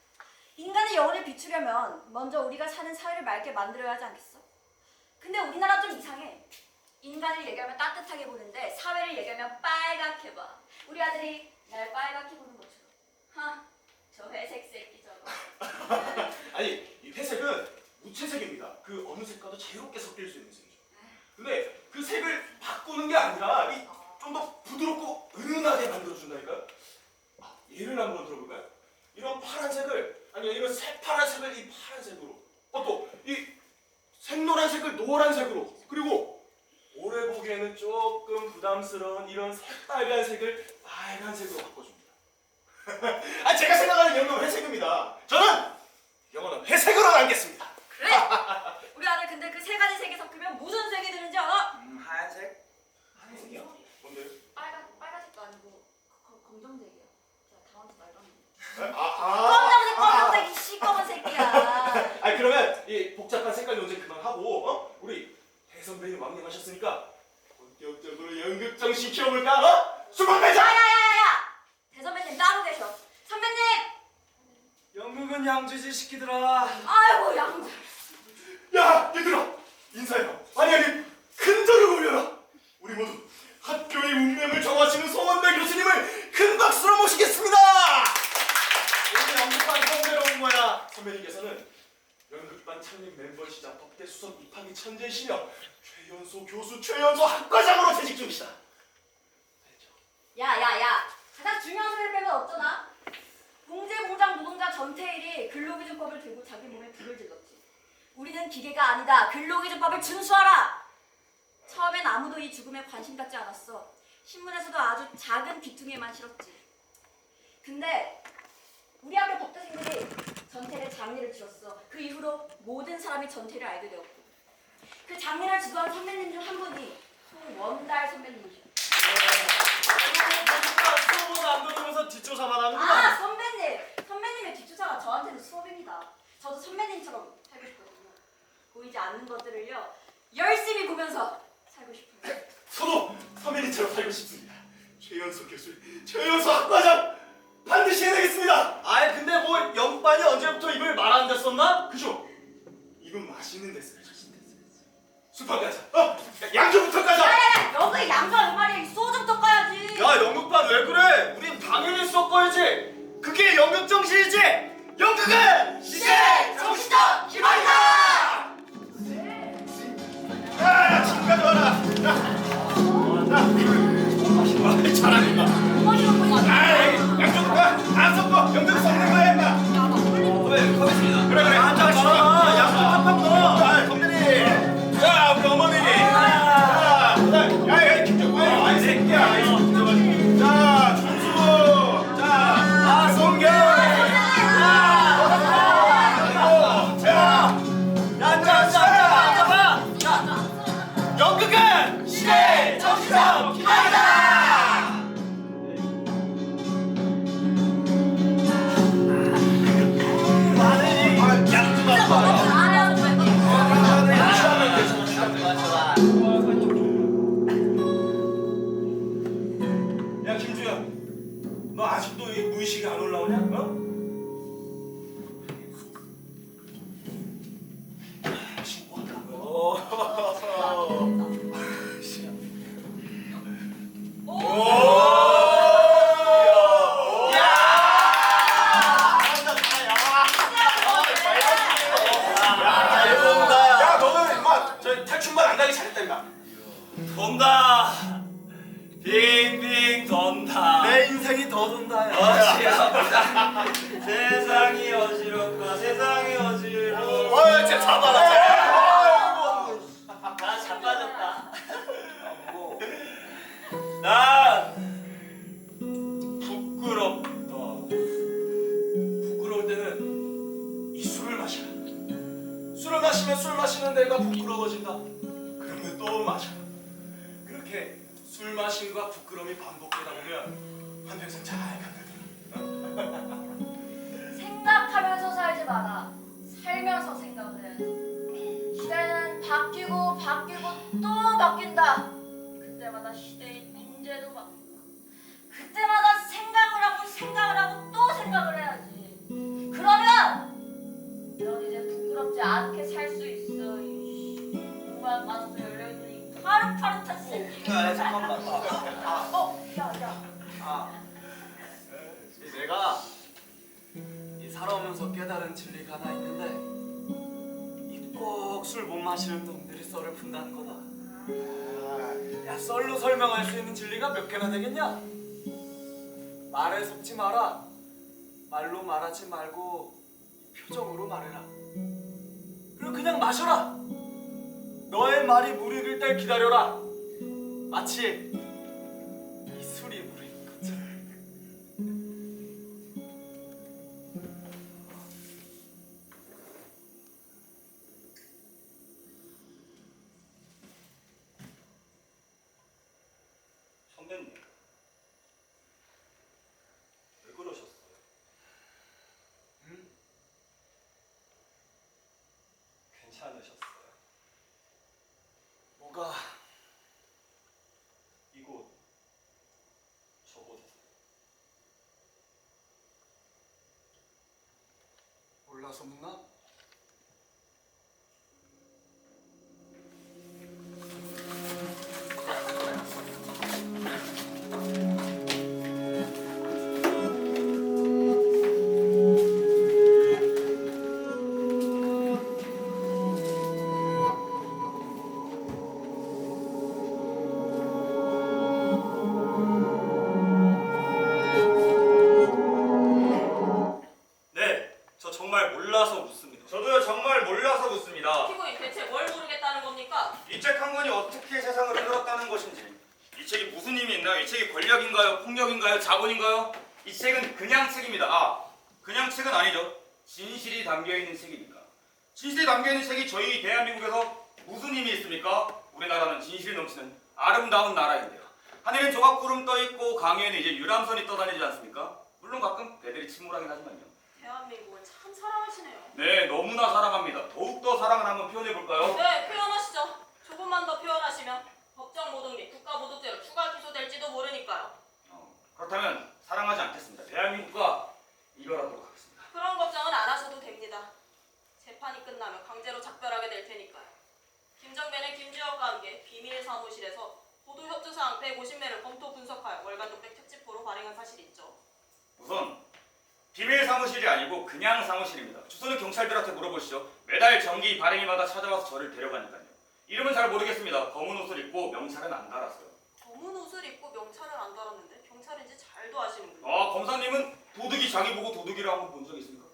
인간의 영혼을 비추려면 먼저 우리가 사는 사회를 맑게 만들어야 하지 않겠어? 근데 우리나라 좀 이상해. 인간을 얘기하면 따뜻하게 보는데 사회를 얘기하면 빨갛게 봐. 우리 아들이 날 빨갛게 보는 것처럼. 하, 저 회색 새끼 저거. 아니 이 회색은 무채색입니다. 그 어느 색과도 자유롭게 섞일 수 있는 색이죠. 근데 그 색을 바꾸는 게 아니라 좀 더 부드럽고 은은하게 만들어준다니까요. 예를 한번 들어볼까요? 이런 파란색을 아니 이런 새파란색을 이 파란색으로 또 이 색노란색을 노란색으로 그리고 오래 보기에는 조금 부담스러운 이런 새빨간색을 빨간색으로 바꿔줍니다. 아 제가 생각하는 연극은 회색입니다. 저는 영어는 회색으로 남겠습니다. 그래? 우리 아들 근데 그 세 가지 색이 섞이면 무슨 색이 되는지 알아? 하얀색? 하얀색이요? 뭔데요? 빨간색도 아니고 검정색이야. 자, 당황하지 말라는. 아, 검정색 이 시꺼먼 새끼야. 아니 그러면 이 복잡한 색깔 논쟁 그만하고 우리 대선배님 왕님하셨으니까 본격적으로 연극 정신 키워볼까? 수박 매장! 야야야야야! 대선배님 따로 계셔. 선배님! 연극은 양주지 시키더라. 아이고 양주. 야 얘들아 인사해라. 아니 큰 절을 올려라. 우리 모두 학교의 운명을 정하시는 송원배 교수님을 큰 박수로 모시겠습니다. 오늘 연극반 선배로 온 거야. 선배님께서는 연극반 창립 멤버시자 법대 수석 입학이 천재이시며 최연소 교수 최연소 학과장으로 재직 중이시다. 알죠? 야야야. 가장 중요한 소리를 빼면 어쩌나? 봉제공장 노동자 전태일이 근로기준법을 들고 자기 몸에 불을 질렀지. 우리는 기계가 아니다. 근로기준법을 준수하라. 처음엔 아무도 이 죽음에 관심 갖지 않았어. 신문에서도 아주 작은 귀퉁이에만 실었지. 근데 우리 학교 법대생들이 전태를 장례를 치렀어. 그 이후로 모든 사람이 전태를 알게 되었고 그 장례를 지도한 선배님 중 한 분이 송원달 선배님이셔. 수업은 안 들으면서 뒷조사만 하는구나. 아 선배님의 뒷조사가 저한테는 수업입니다. 저도 선배님처럼 살고 싶거든요. 보이지 않는 것들을요 열심히 보면서 살고 싶어요. 저도 선배님처럼 살고 싶습니다. 최연소 교수, 최연소 학과장 반드시 해내겠습니다. 아이 근데 뭐 영반이 언제부터 입을 말 안 됐었나? 그죠? 이건 맛있는 데서 수판 가자. 양조부터 가자. 야야야 여기 양가 말이야. 소주부터 까야지. 야 연극반 왜 그래? 우린 당연히 섞어야지. 그게 연극 정신이지. 연극은 시대 정신적 기반이다. 야, 지금 가져와라. 잘하니까. 양조부터 안 섞어. 연극 섞는 거야, 임마. 왜 가겠습니다. 그래. 앉아. 양쪽 팍팍 넣어. 선배님. 자, 우리 어머니. 야, 김정관. 이 새끼야. 자, 준수. 자, 송경. 앉아봐. 자, 연극은 시대 정신적 기반이다. 야, 김주야. 너 아직도 이 무의식이 안 올라오냐? 어? 야, 너는 임마 저 탈춤만 안 가기 잘했다 임마. 돈다. 빙빙 돈다. 내 인생이 더 돈다야. 어지럽다. 세상이 어지럽다. 세상이 어지러워. 쟤 잡아라. 나 자빠졌다. 난 부끄럽다. 부끄러울 때는 이 술을 마셔. 술을 마시면 술 마시는 내가 부끄러워진다. 그러면 또 마셔. 그렇게 술 마심과 부끄러움이 반복되다 보면 한평생 잘 간다더라. 생각하면서 살지 마라. 살면서 생각을 해야지. 시대는 바뀌고 또 바뀐다. 그때마다 시대의 문제도 바뀐다. 그때마다 생각을 하고 또 생각을 해야지. 그러면 넌 이제 부끄럽지 않게 살 수 있어. 공간 가서 열려있는 이 파릇파릇한 새끼. 잠깐만. 야. 내가 이 살아오면서 깨달은 진리가 하나 있는데 이 꼭 술 못 마시는 놈들이 썰을 푼다는 거다. 야 썰로 설명할 수 있는 진리가 몇 개나 되겠냐? 말에 속지 마라. 말로 말하지 말고 표정으로 말해라. 그리고 그냥 마셔라. 너의 말이 무르익을 때 기다려라. 마치 이 술이 무르익은 것처럼. 선배님, 왜 그러셨어요? 응? 괜찮으셨어요? 뭐가 이곳 저곳에서 몰라서 묻나? 네, 저 정말 몰라서 묻습니다. 저도요 정말 몰라서 묻습니다. 피고인 대체 뭘 모르겠다는 겁니까? 이 책 한 권이 어떻게 세상을 흔들었다는 것인지, 이 책이 무슨 힘이 있나요? 이 책이 권력인가요? 폭력인가요? 자본인가요? 이 책은 그냥 책입니다. 그냥 책은 아니죠. 진실이 담겨있는 책입니다. 진실이 담겨있는 책이 저희 대한민국에서 무슨 힘이 있습니까? 우리나라는 진실이 넘치는 아름다운 나라인데요. 하늘엔 조각구름 떠있고 강에는 이제 유람선이 떠다니지 않습니까? 물론 가끔 배들이 침몰하긴 하지만요. 대한민국을 참 사랑하시네요. 네, 너무나 사랑합니다. 더욱더 사랑을 한번 표현해볼까요? 네, 표현하시죠. 조금만 더 표현하시면 법정 모독 및 국가 모독죄로 추가 기소될지도 모르니까요. 그렇다면 사랑하지 않겠습니다. 대한민국과 이별하도록 하겠습니다. 그런 걱정은 안 하셔도 됩니다. 재판이 끝나면 강제로 작별하게 될 테니까요. 김정배는 김주혁과 함께 비밀 사무실에서 보도 협조 사항 150매를 검토 분석하여 월간 독백 특집보로 발행한 사실이 있죠. 우선 비밀 사무실이 아니고 그냥 사무실입니다. 주소는 경찰들한테 물어보시죠. 매달 정기 발행일마다 찾아와서 저를 데려가니까요. 이름은 잘 모르겠습니다. 검은 옷을 입고 명찰은 안 달았어요. 검은 옷을 입고 명찰을 안 달았는데 경찰인지 잘도 아시는군요. 검사님은 도둑이 자기 보고 도둑이라고 본 적 있습니까?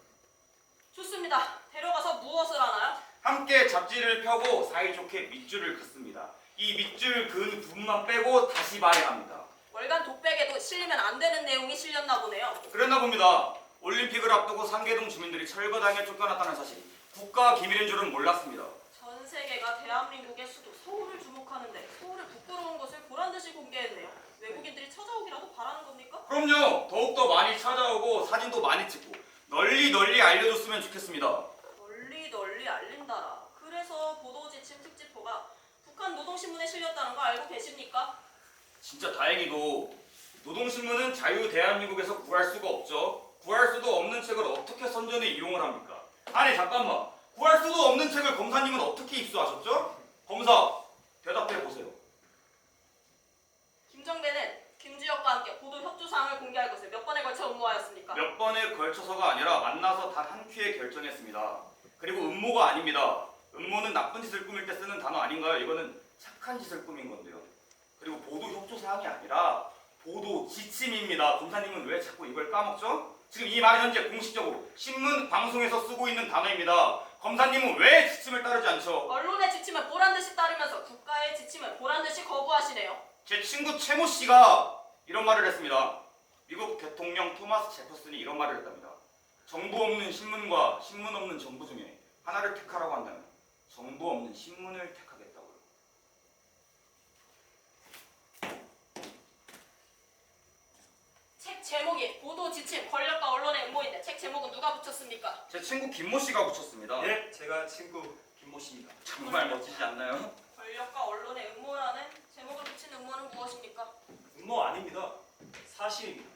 좋습니다. 데려가서 무엇을 하나요? 함께 잡지를 펴고 사이좋게 밑줄을 긋습니다. 이 밑줄 그은 부분만 빼고 다시 발행합니다. 월간 독백에도 실리면 안 되는 내용이 실렸나 보네요. 그랬나 봅니다. 올림픽을 앞두고 상계동 주민들이 철거당에 쫓겨났다는 사실, 국가 기밀인 줄은 몰랐습니다. 전 세계가 대한민국의 수도 서울을 주목하는데 서울의 부끄러운 것을 보란듯이 공개했네요. 외국인들이 찾아오기라도 바라는 겁니까? 그럼요. 더욱더 많이 찾아오고 사진도 많이 찍고 널리 알려줬으면 좋겠습니다. 널리 알린다라. 그래서 보도지침 특집보가 북한 노동신문에 실렸다는 거 알고 계십니까? 진짜 다행히도 노동신문은 자유 대한민국에서 구할 수가 없죠. 구할 수도 없는 책을 어떻게 선전에 이용을 합니까? 아니 잠깐만. 구할 수도 없는 책을 검사님은 어떻게 입수하셨죠? 검사, 대답해 보세요. 김정배는 김주혁과 함께 보도 협조사항을 공개할 것을 몇 번에 걸쳐 음모하였습니까? 몇 번에 걸쳐서가 아니라 만나서 단 한 큐에 결정했습니다. 그리고 음모가 아닙니다. 음모는 나쁜 짓을 꾸밀 때 쓰는 단어 아닌가요? 이거는 착한 짓을 꾸민 건데요. 그리고 보도 협조 사항이 아니라 보도 지침입니다. 검사님은 왜 자꾸 이걸 까먹죠? 지금 이 말은 현재 공식적으로 신문, 방송에서 쓰고 있는 단어입니다. 검사님은 왜 지침을 따르지 않죠? 언론의 지침을 보란듯이 따르면서 국가의 지침을 보란듯이 거부하시네요. 제 친구 최모 씨가 이런 말을 했습니다. 미국 대통령 토마스 제퍼슨이 이런 말을 했답니다. 정부 없는 신문과 신문 없는 정부 중에 하나를 택하라고 한다면 정부 없는 신문을 택하겠다고요. 책 제목이 보도 지침, 권력과 언론의 음모인데 책 제목은 누가 붙였습니까? 제 친구 김모 씨가 붙였습니다. 예, 제가 친구 김모 씨입니다. 정말 멋지지 않나요? 권력과 언론의 음모라는 제목을 붙인 음모는 무엇입니까? 음모 아닙니다. 사실입니다.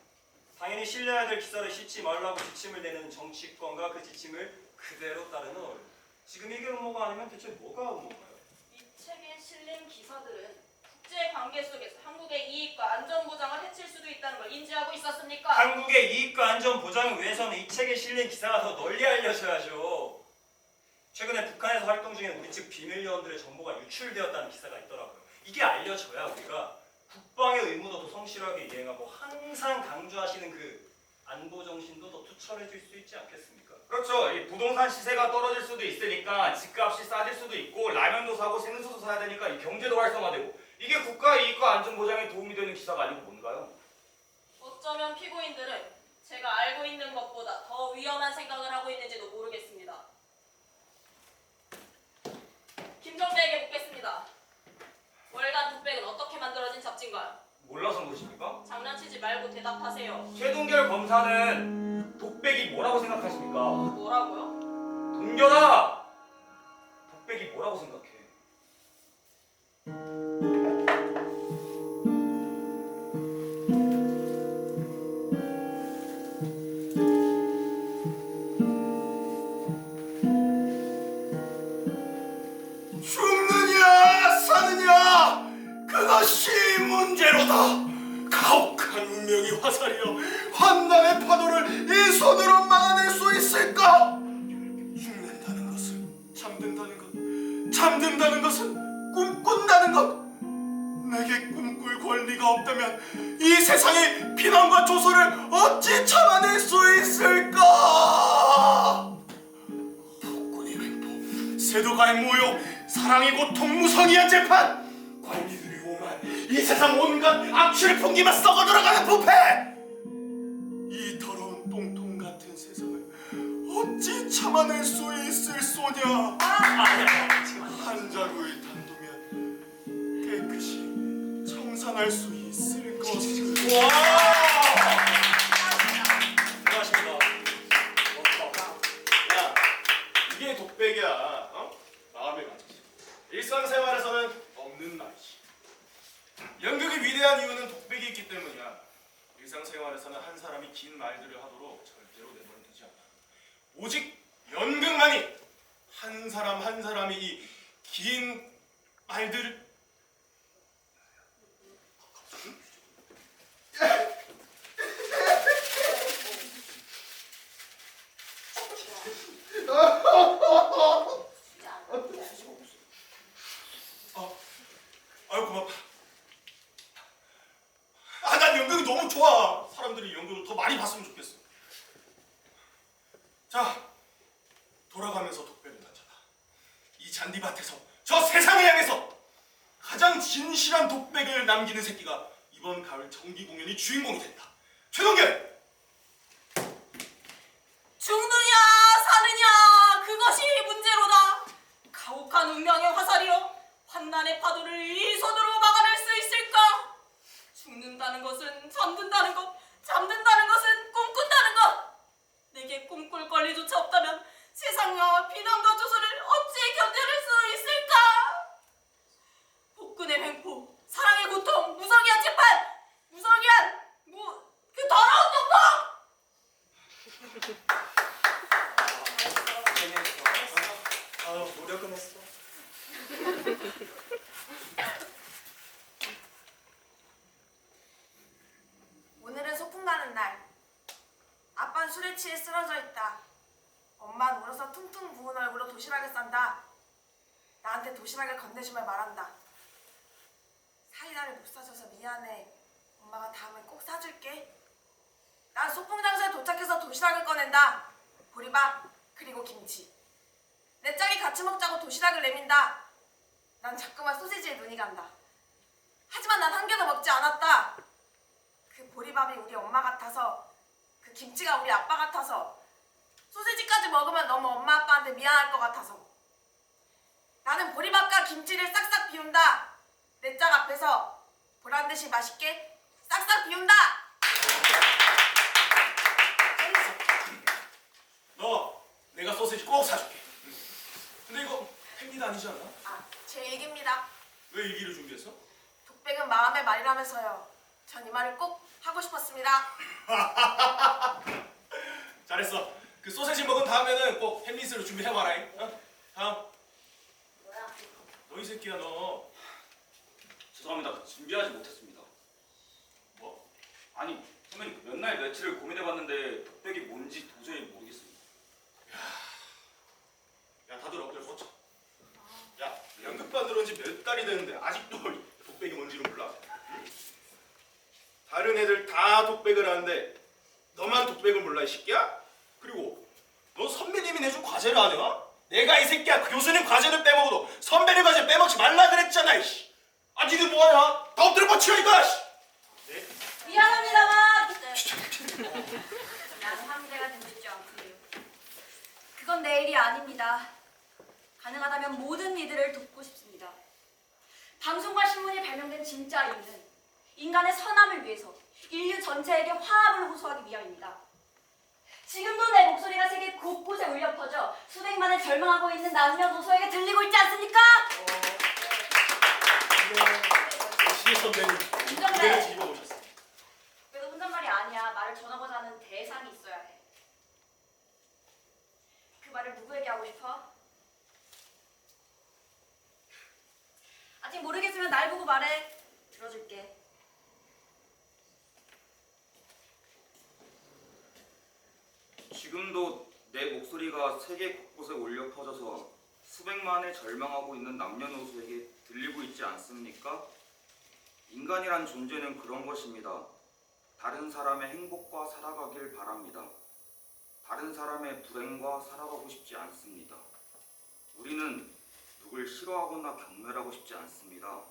당연히 실려야 될 기사를 싣지 말라고 지침을 내는 정치권과 그 지침을 그대로 따르는 언론. 지금 이게 음모가 아니면 대체 뭐가 음모인가요? 이 책에 실린 기사들은 국제 관계 속에서 한국의 이익과 안전 보장을 해칠 수도 있다는 걸 인지하고 있었습니까? 한국의 이익과 안전 보장을 위해서는 이 책에 실린 기사가 더 널리 알려져야죠. 최근에 북한에서 활동 중인 우리 측 비밀 요원들의 정보가 유출되었다는 기사가 있더라고요. 이게 알려져야 우리가 국방의 의무도 더 성실하게 이행하고 항상 강조하시는 그 안보 정신도 더 투철해질 수 있지 않겠습니까? 그렇죠. 이 부동산 시세가 떨어질 수도 있으니까 집값이 싸질 수도 있고 라면도 사고 생수도 사야 되니까 이 경제도 활성화되고 이게 국가 이익과 안전 보장에 도움이 되는 기사가 아니고 뭔가요? 어쩌면 피고인들은 제가 알고 있는 것보다 더 위험한 생각을 하고 있는지도 모르겠습니다. 김정배에게 묻겠습니다. 월간 독백은 어떻게 만들어진 잡지인가요? 몰라서 물으십니까? 장난치지 말고 대답하세요. 최동결 검사는 독백이 뭐라고 생각하십니까? 뭐라고요? 동결아! 독백이 뭐라고 생각해? 죽느냐 사느냐 그것이 문제로다. 가혹한 운명이 화살이여 환난의 파도를 이 손으로 막아낼 수 있을까? 죽는다는 것은 잠든다는 것은 꿈꾼다는 것. 내게 꿈꿀 권리가 없다면 이 세상의 비난과 조소를 어찌 참아낼 수 있을까? 폭군의 횡포, 세도가의 모욕, 사랑의 고통, 무성의한 재판, 관리들의 오만, 이 세상 온갖 악취를 풍기며 썩어 들어가는 부패. 이 더러운 똥통 같은 세상을 어찌 참아낼 수 있을 소냐? 한 자루의 단도면 깨끗이 청산할 수 있을 것을. 고생하십니다. 야, 이게 독백이야. 어? 마음의 가치. 일상생활에서는 없는 말이지. 연극의 위대한 이유는 독백이 있기 때문이야. 일상생활에서는 한 사람이 긴 말들을 하도록 절대로 내버려두지 않아. 오직 연극만이 한 사람 한 사람이 이 긴 말들을 아유 고맙다. 난 연극이 너무 좋아. 사람들이 연극을 더 많이 봤으면 좋겠어. 자, 돌아가면서 독백을 던져봐. 이 잔디밭에서 저 세상을 향해서 가장 진실한 독백을 남기는 새끼가 이번 가을 정기 공연의 주인공이 된다. 최동결! 죽느냐 사느냐 그것이 문제로다. 가혹한 운명의 화살이여 환난의 파도를 이 손으로 막아낼 수 있을까? 죽는다는 것은 잠든다는 것, 잠든다는 것은 꿈꾼다는 것. 내게 꿈꿀 권리조차 없다면 세상과 비난과 조소를 어찌 견뎌낼 수 있을까? 복근의 횡포, 사랑의 고통, 무성의한 재판, 무성의한 그 더러운 동공! 노력은 했어. 오늘은 소풍 가는 날. 아빠는 술에 취해 쓰러져 있다. 엄마는 울어서 퉁퉁 부은 얼굴로 도시락을 싼다. 나한테 도시락을 건네주며 말한다. 사이다를 못 사줘서 미안해. 엄마가 다음엔 꼭 사줄게. 난 소풍 장소에 도착해서 도시락을 꺼낸다. 보리밥 그리고 김치. 내 짝이 같이 먹자고 도시락을 내민다. 난 자꾸만 소시지에 눈이 간다. 하지만 난 한 개도 먹지 않았다. 그 보리밥이 우리 엄마 같아서, 그 김치가 우리 아빠 같아서, 소시지까지 먹으면 너무 엄마 아빠한테 미안할 것 같아서. 나는 보리밥과 김치를 싹싹 비운다. 내 짝 앞에서 보란듯이 맛있게 싹싹 비운다. 너 내가 소시지 꼭 사줄게. 근데 이거 팬미도 아니지 않아? 아, 제 얘기입니다. 왜 일기를 준비했어? 독백은 마음의 말이라면서요. 전 이 말을 꼭 하고 싶었습니다. 잘했어. 그 소세지 먹은 다음에는 꼭 팬미스를 준비해와라. 어? 다음. 너 이 새끼야 너. 죄송합니다. 준비하지 못했습니다. 뭐? 아니 선배님 몇 날 며칠을 고민해봤는데 독백이 뭔지 도저히 모르겠습니다. 야 다들 엎드려 뻗쳐. 야 연극반 들어온 지 몇 달이 됐는데 아직도 독백이 뭔지를 몰라. 응? 다른 애들 다 독백을 하는데 너만 독백을 몰라 이 새끼야? 그리고 너 선배님이 내준 과제를 안 해? 내가 이 새끼야 교수님 과제를 빼먹어도 선배님 과제 빼먹지 말라 그랬잖아 이씨. 아 니들 뭐하냐? 다 엎드려 뻗쳐 이거 씨. 네? 미안합니다만 나는 황제가 되고 싶지 않군요. 그건 내 일이 아닙니다. 가능하다면 모든 이들을 돕고 싶습니다. 방송과 신문이 발명된 진짜 이유는 인간의 선함을 위해서 인류 전체에게 화합을 호소하기 위함입니다. 지금도 내 목소리가 세계 곳곳에 울려 퍼져 수백만을 절망하고 있는 남녀노소에게 들리고 있지 않습니까? 시 선배님 인정해. 무대를 뒤집어 보셨어. 그래도 혼잣말이 아니야. 말을 전하고자 하는 대상이 있어야 해. 그 말을 누구에게 하고 싶어? 아직 모르겠으면 날 보고 말해. 들어줄게. 지금도 내 목소리가 세계 곳곳에 울려 퍼져서 수백만을 절망하고 있는 남녀노소에게 들리고 있지 않습니까? 인간이란 존재는 그런 것입니다. 다른 사람의 행복과 살아가길 바랍니다. 다른 사람의 불행과 살아가고 싶지 않습니다. 우리는 누굴 싫어하거나 경멸하고 싶지 않습니다.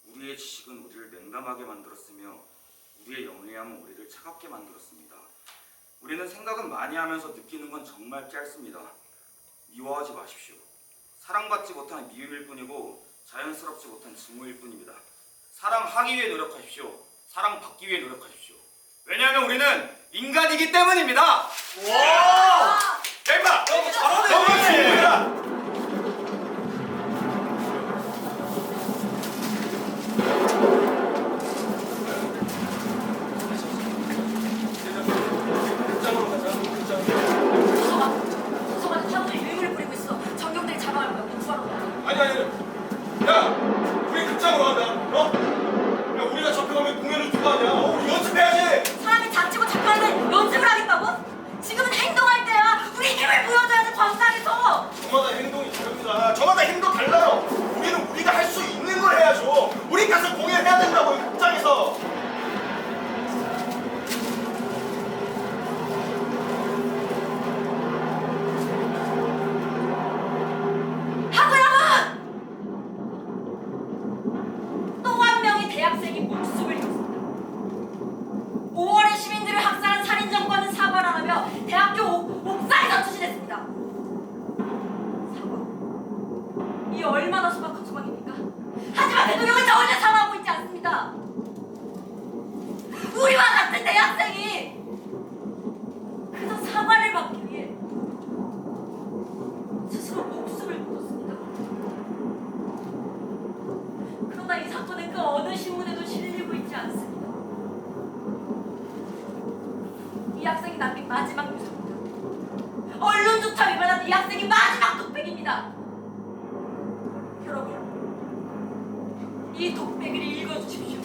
우리의 지식은 우리를 냉담하게 만들었으며 우리의 영리함은 우리를 차갑게 만들었습니다. 우리는 생각은 많이 하면서 느끼는 건 정말 짧습니다. 미워하지 마십시오. 사랑받지 못한 미움일 뿐이고 자연스럽지 못한 증오일 뿐입니다. 사랑하기 위해 노력하십시오. 사랑받기 위해 노력하십시오. 왜냐하면 우리는 인간이기 때문입니다. 와! 대박! 너무 잘하네! 도서관에 사람들이 유행을 부리고 있어. 전경들이 잡아갈 거야. 구하러 가. 아니. 야! 우리 극장으로 간다. 어? 야, 우리가 잡혀가면 공연을 누가 하냐? 우리 연습해야지! 사람이 다치고 잡혀가면 연습을 하겠다고? 지금은 행동할 때야. 우리 힘을 보여줘야지 광장에서. 저마다 행동이 다릅니다. 저마다 행동 달라요. 우리는 우리가 할 수 있는 걸 해야죠. 우리 가서 공연해야 된다고 극장에서. 하고 여러분! 또 한 명의 대학생이 목숨을 잃었습니다. 5월에 시민들을 학살한 살인정권은 사과를 안 하며 대학교 옥상에서 추진했습니다. 사과? 이 얼마나 소박한 소박입니까? 하지만 대통령은 저 혼자 사과하고 있지 않습니다. 우리와 같은 대학생이 그저 사과를 받기 위해 스스로 목숨을 끊었습니다. 그러나 이 사건은 그 어느 신문에도 실리고 있지 않습니다. 이 학생이 남긴 마지막 유서입니다. 언론조차 위반한 이 학생이 마지막 독백입니다. 여러분, 이 독백을 읽어주십시오.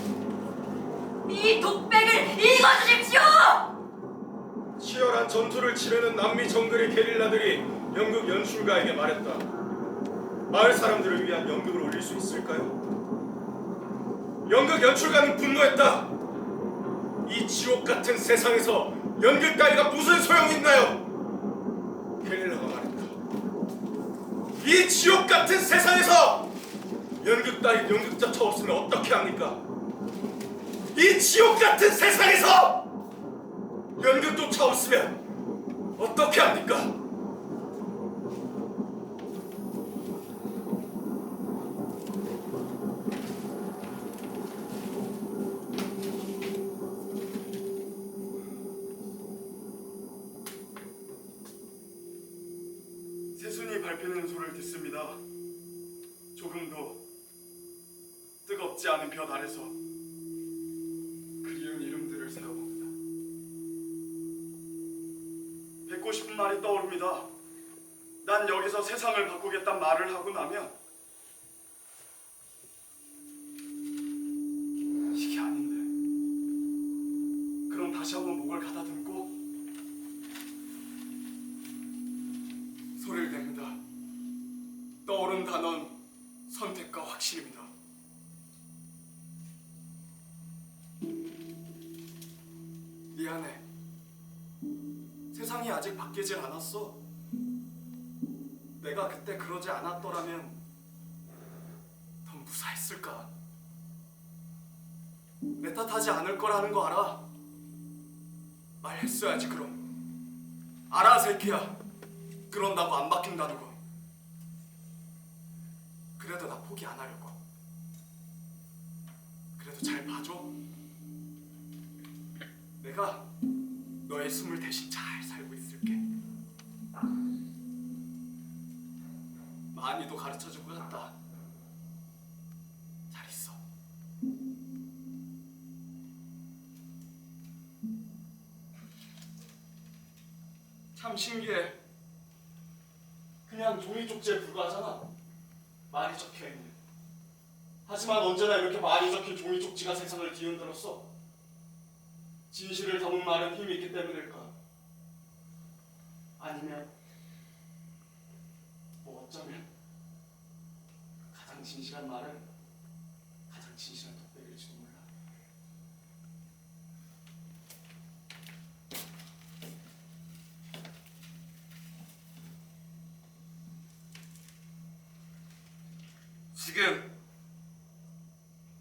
이 독백을 읽어주십시오! 치열한 전투를 치르는 남미 정글의 게릴라들이 연극 연출가에게 말했다. 마을 사람들을 위한 연극을 올릴 수 있을까요? 연극 연출가는 분노했다. 이 지옥 같은 세상에서 연극 따위가 무슨 소용이 있나요? 게릴라가 말했다. 이 지옥 같은 세상에서 연극 따위 연극자차 없으면 어떻게 합니까? 이 지옥 같은 세상에서 연극조차 없으면 어떻게 합니까? 새순이 밟히는 소리를 듣습니다. 조금도 뜨겁지 않은 볕 아래서 그리운 이름들을 세어봅니다. 뵙고 싶은 말이 떠오릅니다. 난 여기서 세상을 바꾸겠단 말을 하고 나면 이게 아닌데. 그럼 다시 한번 목을 가다듬고 소리를 냅니다. 떠오른 단어는 선택과 확신입니다. 미안해. 세상이 아직 바뀌질 않았어. 내가 그때 그러지 않았더라면 더 무사했을까? 내 탓하지 않을 거라는 거 알아. 말했어야지 그럼. 알아 새끼야. 그런다고 안 바뀐다는 거. 그래도 나 포기 안 하려고. 그래도 잘 봐줘. 내가 너의 숨을 대신 잘 살고 있을게. 많이도 가르쳐주고 갔다. 잘 있어. 참 신기해. 그냥 종이 쪽지에 불과하잖아. 말이 적혀있는. 하지만 언제나 이렇게 말이 적힌 종이 쪽지가 세상을 뒤흔들었어. 진실을 담은 말은 힘이 있기 때문일까? 아니면 뭐 어쩌면 가장 진실한 말은 가장 진실한 독백일지도 몰라. 지금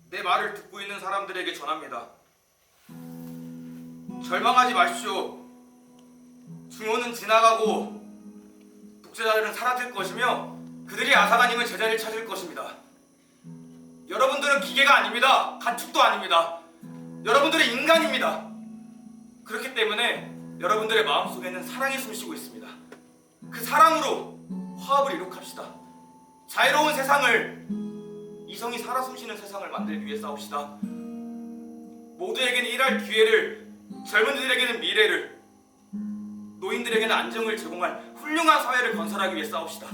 내 말을 듣고 있는 사람들에게 전합니다. 절망하지 마십시오. 중호는 지나가고 독재자들은 사라질 것이며 그들이 아사가님은 제자리를 찾을 것입니다. 여러분들은 기계가 아닙니다. 가축도 아닙니다. 여러분들은 인간입니다. 그렇기 때문에 여러분들의 마음속에는 사랑이 숨쉬고 있습니다. 그 사랑으로 화합을 이룩합시다. 자유로운 세상을, 이성이 살아 숨쉬는 세상을 만들기 위해 싸웁시다. 모두에게는 일할 기회를, 젊은이들에게는 미래를, 노인들에게는 안정을 제공할 훌륭한 사회를 건설하기 위해 싸웁시다.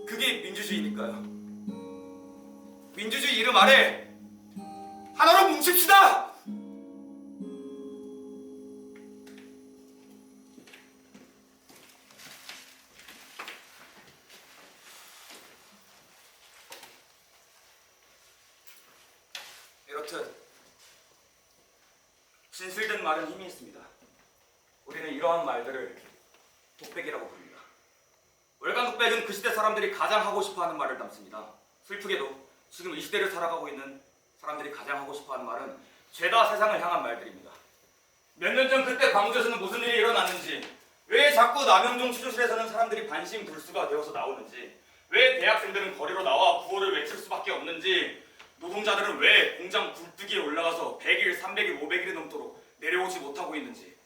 그게 민주주의니까요. 민주주의 이름 아래 하나로 뭉칩시다! 이렇듯 진실된 말은 힘이 있습니다. 우리는 이러한 말들을 독백이라고 부릅니다. 월간 독백은 그 시대 사람들이 가장 하고 싶어하는 말을 담습니다. 슬프게도 지금 이 시대를 살아가고 있는 사람들이 가장 하고 싶어하는 말은 죄다 세상을 향한 말들입니다. 몇 년 전 그때 광주에서는 무슨 일이 일어났는지, 왜 자꾸 남영종 취조실에서는 사람들이 반신불수가 되어서 나오는지, 왜 대학생들은 거리로 나와 구호를 외칠 수밖에 없는지, 노동자들은 왜 공장 굴뚝위에 올라가서 100일, 300일, 500일이 넘도록 내려오지 못하고 있는지.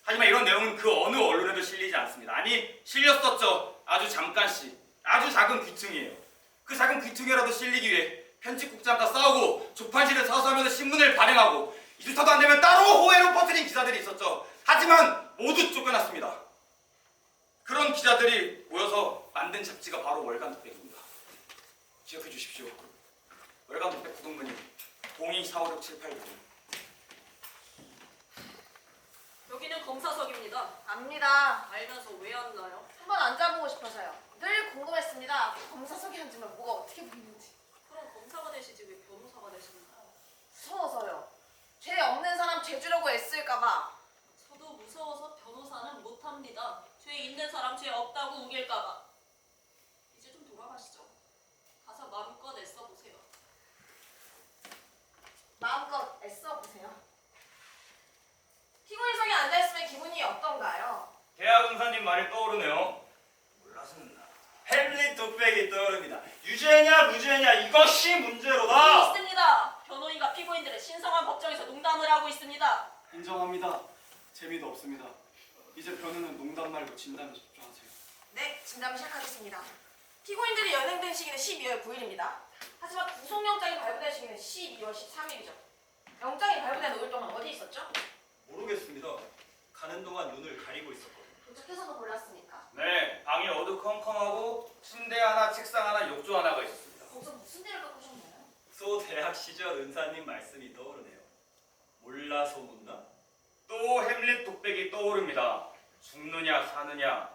하지만 이런 내용은 그 어느 언론에도 실리지 않습니다. 아니, 실렸었죠. 아주 잠깐씩. 아주 작은 귀퉁이에요. 그 작은 귀퉁이라도 실리기 위해 편집국장과 싸우고 조판실을 사수하면서 신문을 발행하고 이주타도 안 되면 따로 호해로 퍼뜨린 기자들이 있었죠. 하지만 모두 쫓겨났습니다. 그런 기자들이 모여서 만든 잡지가 바로 월간독백입니다. 기억해 주십시오. 월간독백 구독문이 02456789. 여기는 검사석입니다. 압니다. 알면서 왜 안 나요? 한번 앉아보고 싶어서요. 늘 궁금했습니다. 검사석에 앉으면 뭐가 어떻게 보이는지. 그럼 검사가 되시지 왜 변호사가 되십니까? 무서워서요. 죄 없는 사람 죄 주려고 애쓸까봐. 저도 무서워서 변호사는 못합니다. 죄 있는 사람 죄 없다고 우길까봐. 이제 좀 돌아가시죠. 가서 마음껏 애써보세요. 마음껏 애써보세요. 피고인석에 앉아있으면 기분이 어떤가요? 대학 은사님 말이 떠오르네요. 몰랐습니다. 햄릿 독백이 떠오릅니다. 유죄냐 무죄냐 이것이 문제로다. 있습니다. 변호인과 피고인들은 신성한 법정에서 농담을 하고 있습니다. 인정합니다. 재미도 없습니다. 이제 변호는 농담 말고 진담에 집중하세요. 네, 진담을 시작하겠습니다. 피고인들이 연행된 시기는 12월 9일입니다. 하지만 구속영장이 발부된 시기는 12월 13일이죠. 영장이 발부된 5일 동안 어디 있었죠? 모르겠습니다. 가는 동안 눈을 가리고 있었거든요. 도착해서도 몰랐으니까. 네, 방이 어두컴컴하고 침대 하나, 책상 하나, 욕조 하나가 있었습니다. 거기서 무슨 일을 겪으셨나요? 소대학 시절 은사님 말씀이 떠오르네요. 몰라 소문나? 또 햄릿 독백이 떠오릅니다. 죽느냐 사느냐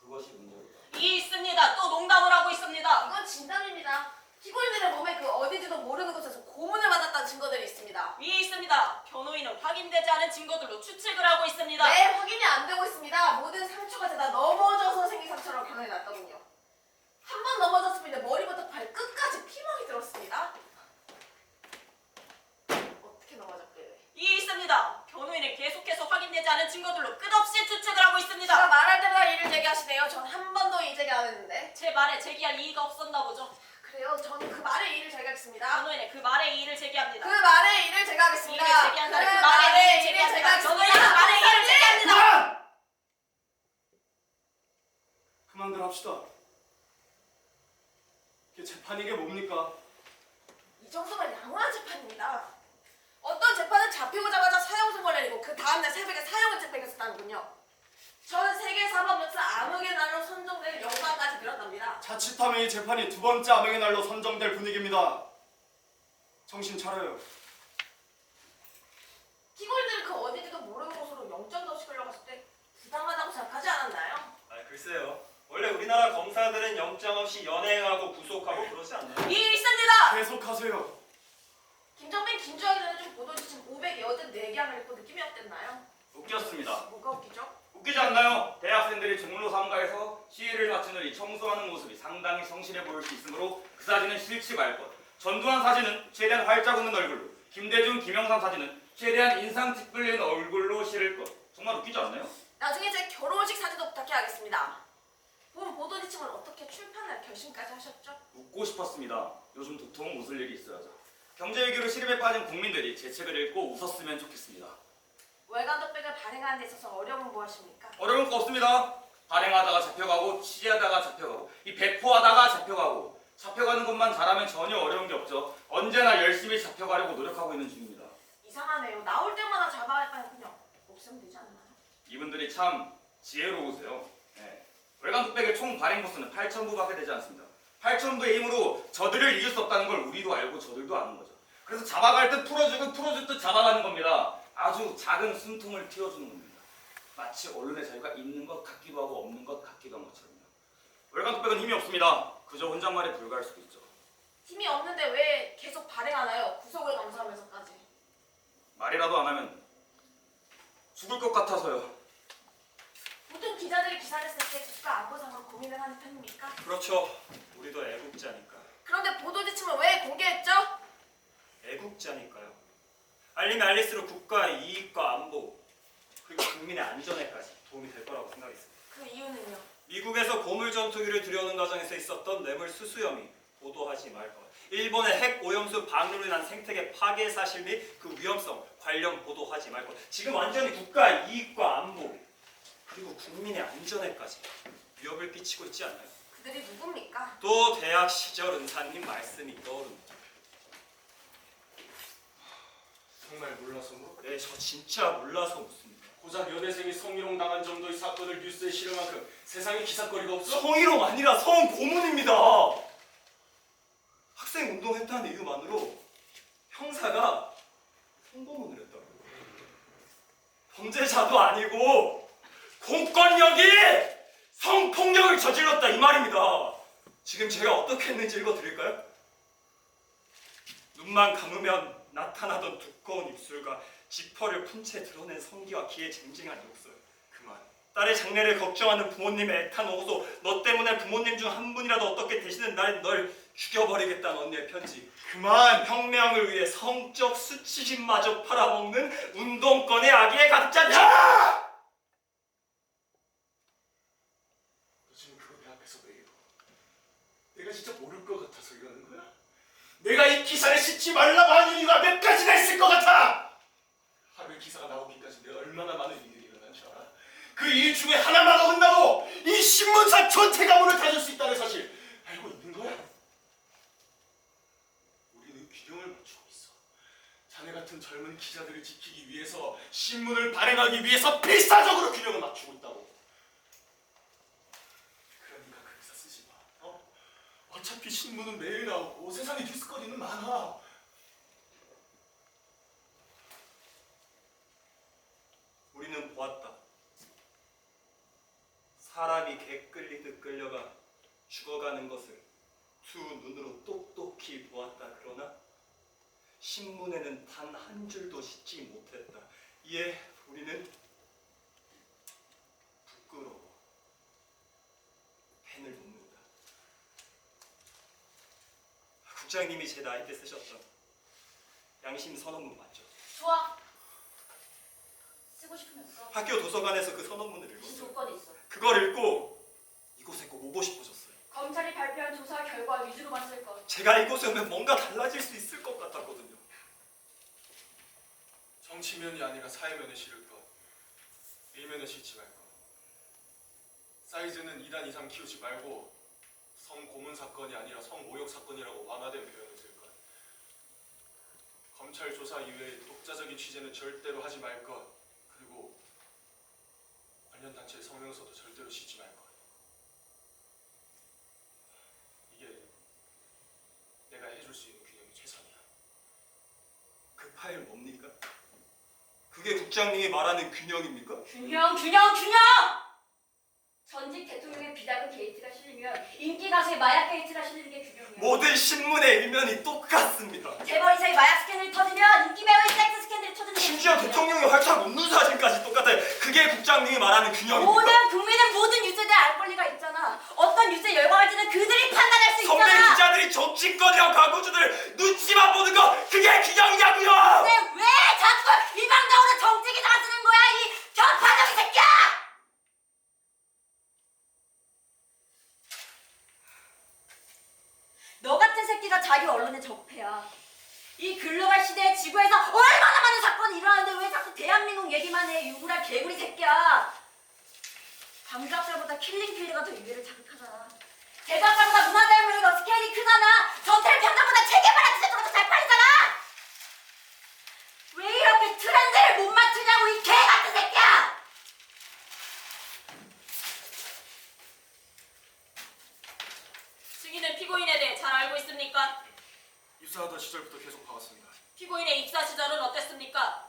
그것이 문제로다. 있습니다. 또 농담을 하고 있습니다. 이건 진담입니다. 피고인들의 몸에 그 어디지도 모르는 곳에서 고문을 받았다는 증거들이 있습니다. 있습니다. 변호인은 확인되지 않은 증거들로 추측을 하고 있습니다. 네, 확인이 안 되고 있습니다. 모든 상처가 다 넘어져서 생긴 상처라고 결론이 났더군요. 한 번 넘어졌으면 머리부터 발끝까지 피멍이 들었습니다. 어떻게 넘어졌길래? 있습니다. 변호인은 계속해서 확인되지 않은 증거들로 끝없이 추측을 하고 제가 있습니다. 말할 때마다 이를 제기하시네요. 전 한 번도 이 제기 안 했는데. 제 말에 제기할 이의가 없었나 보죠. 그래요. 저는 그 말의 이의를 제기하겠습니다. 변호인은 그 말에 이의를 제기합니다. 그 말의 이의를 제기하겠습니다. 이의를 제기한 사람 그 말에 이의를 제기합니다. 변호인은 그 말에 이의를 제기합니다. 그만들 합시다. 이게 재판이 게 뭡니까? 이 정도면 양호한 재판입니다. 어떤 재판은 잡히고자마자 사형선고를 내리고 그 다음날 새벽에 사형을 집행했었다는군요. 전 세계사법연수 암흑의 날로 선정될 영광까지 늘었답니다. 자칫하면 이 재판이 두 번째 암흑의 날로 선정될 분위기입니다. 정신 차려요. 피고인들은 그 어디지도 모르는 곳으로 영장도 없이 끌려갔을 때 부당하다고 생각하지 않았나요? 글쎄요. 원래 우리나라 검사들은 영장 없이 연행하고 구속하고 그러지 않나요? 있습니다. 계속하세요. 김정민, 김주혁이 전해준 보도지침 584개항을 읽고 느낌이 어땠나요? 웃겼습니다. 뭐가 웃기죠? 웃기지 않나요? 대학생들이 종로 3가에서 시위를 마친 후에 청소하는 모습이 상당히 성실해 보일 수 있으므로 그 사진은 싫지 말 것. 전두환 사진은 최대한 활짝 웃는 얼굴로, 김대중, 김영삼 사진은 최대한 인상 찌푸린 얼굴로 실을 것. 정말 웃기지 않나요? 나중에 제 결혼식 사진도 부탁해 하겠습니다. 본 보도지침을 어떻게 출판할 결심까지 하셨죠? 묻고 싶었습니다. 요즘 도통 웃을 일이 있어야죠. 경제 위기로 시름에 빠진 국민들이 제 책을 읽고 웃었으면 좋겠습니다. 월간 독백을 발행하는 데 있어서 어려움은 무엇입니까? 어려운 거 없습니다. 발행하다가 잡혀가고 취재하다가 잡혀가고 이 배포하다가 잡혀가는 것만 잘하면 전혀 어려운 게 없죠. 언제나 열심히 잡혀가려고 노력하고 있는 중입니다. 이상하네요. 나올 때마다 잡아갈 바에 그냥 없으면 되지 않나요? 이분들이 참 지혜로우세요. 네. 월간 독백의 총 발행 부수는 8,000부밖에 되지 않습니다. 8,000부의 힘으로 저들을 이길 수 없다는 걸 우리도 알고 저들도 아는 거죠. 그래서 잡아갈 듯 풀어주고 풀어줄 듯 잡아가는 겁니다. 아주 작은 숨통을 틔워주는 겁니다. 마치 언론의 자유가 있는 것 같기도 하고 없는 것 같기도 한 것처럼요. 월간 독백은 힘이 없습니다. 그저 혼잣말에 불과할 수도 있죠. 힘이 없는데 왜 계속 발행하나요? 구속을 감수하면서까지. 말이라도 안 하면 죽을 것 같아서요. 보통 기자들이 기사를 쓸 때 국가 안보상으로 고민을 하는 편입니까? 그렇죠. 우리도 애국자니까. 그런데 보도지침을 왜 공개했죠? 애국자니까요. 알리면 알릴수록 국가의 이익과 안보 그리고 국민의 안전에까지 도움이 될 거라고 생각했습니다. 그 이유는요? 미국에서 고물 전투기를 들여오는 과정에서 있었던 뇌물 수수 혐의 보도하지 말 것. 일본의 핵 오염수 방류로 인한 생태계 파괴 사실 및 그 위험성 관련 보도하지 말 것. 지금 완전히 국가의 이익과 안보 그리고 국민의 안전에까지 위협을 끼치고 있지 않나요? 그들이 누굽니까? 또 대학 시절 은사님 말씀이 떠오릅니다. 정말 몰라서 뭐? 네, 저 진짜 몰라서 묻습니다. 고작 여대생이 성희롱 당한 정도의 사건을 뉴스에 실을 만큼 세상에 기사거리가 없어? 성희롱 아니라 성고문입니다. 학생 운동했다는 이유만으로 형사가 성고문을 했다고요. 범죄자도 아니고 공권력이 성폭력을 저질렀다 이 말입니다. 지금 제가 어떻게 했는지 읽어드릴까요? 눈만 감으면 나타나던 두꺼운 입술과 지퍼를 푼 채 드러낸 성기와 기의 쟁쟁한 욕설. 그만. 딸의 장래를 걱정하는 부모님의 애탄 호소. 너 때문에 부모님 중 한 분이라도 어떻게 되시는 날 널 죽여버리겠다는 언니의 편지. 그만. 혁명을 위해 성적 수치심마저 팔아먹는 운동권의 악의에 가득 찬 야! 너 지금 그거 내 앞에서 왜 이러? 내가 진짜 모를 것 같아서 이러는 거야? 내가 이 기사를 싣지 말라고 하는 이유가 몇 가지나 있을 것 같아! 하루에 기사가 나오기까지 내가 얼마나 많은 일들이 일어난 줄 알아? 그 일 중에 하나만 어긋나도 이 신문사 전체가 문을 닫을 수 있다는 사실 알고 있는 거야? 우리는 균형을 맞추고 있어. 자네 같은 젊은 기자들을 지키기 위해서 신문을 발행하기 위해서 필사적으로 균형을 맞추고 있다고. 그러니까 그 기사 쓰지 마. 어차피 신문은 매일 나오고 세상에 뉴스거리는 많아. 우리는 보았다. 사람이 개 끌리듯 끌려가 죽어가는 것을 두 눈으로 똑똑히 보았다. 그러나 신문에는 단 한 줄도 싣지 못했다. 이에 우리는 부끄러워 펜을 놓는다. 국장님이 제 나이 때 쓰셨던 양심 선언문 맞죠? 좋아. 쓰고 싶으면 써. 학교 도서관에서 그 선언문을 무슨 읽었어요. 조건이 있어? 그걸 읽고 이곳에 꼭 오고 싶어졌어요. 검찰이 발표한 조사 결과 위주로만 쓸 것. 제가 이곳에 오면 뭔가 달라질 수 있을 것 같았거든요. 정치면이 아니라 사회면에 실을 것. 일면에 실지 말 것. 사이즈는 2단 이상 키우지 말고 성고문 사건이 아니라 성모욕 사건이라고 완화된 표현을 쓸 것. 검찰 조사 이외에 독자적인 취재는 절대로 하지 말 것. 그리고 관련 단체의 성명서도 절대로 싣지 말 것. 이게 내가 해줄 수 있는 균형이 최선이야. 그 파일 뭡니까? 그게 국장님이 말하는 균형입니까? 균형! 전직 대통령의 비자금 게이트가 실리면 인기 가수의 마약 게이트가 실리는 게 균형이야. 모든 신문의 일면이 똑같습니다. 재벌 이사의 마약 스캔들이 터지면 인기 배우의 섹스 스캔들이 터지는 게 심지어 균형이야. 대통령이 활짝 웃는 사진까지 똑같아요. 그게 국장님이 말하는 균형입니까? 모든 국민은 모든 뉴스에 대한 알 권리가 있잖아. 어떤 뉴스에 열광할지는 그들이 판단할 수 선배 있잖아. 기자들이 정치권이랑 광고주들 눈치만 보는 거 그게 균형이냐고요! 근데 왜 자꾸 일방적으로 정치 기사가 쓰는 거야, 이 편파적인 새끼야! 자유 언론의 적폐야. 이 글로벌 시대에 지구에서 얼마나 많은 사건이 일어나는데 왜 자꾸 대한민국 얘기만 해? 유구랄 개구리 새끼야. 감각살보다 킬링필드가 더 유해를 자극하잖아. 대각살보다 문화대혁명이 더 스케일이 크잖아. 전태일 편장보다 체계바라 지자체가 더 잘 팔리잖아. 왜 이렇게 트렌드를 못 맞추냐고 이 개같은 새끼야. 증인은 피고인에 대해 잘 알고 있습니까? 입사하던 시절부터 계속 봐왔습니다. 피고인의 입사 시절은 어땠습니까?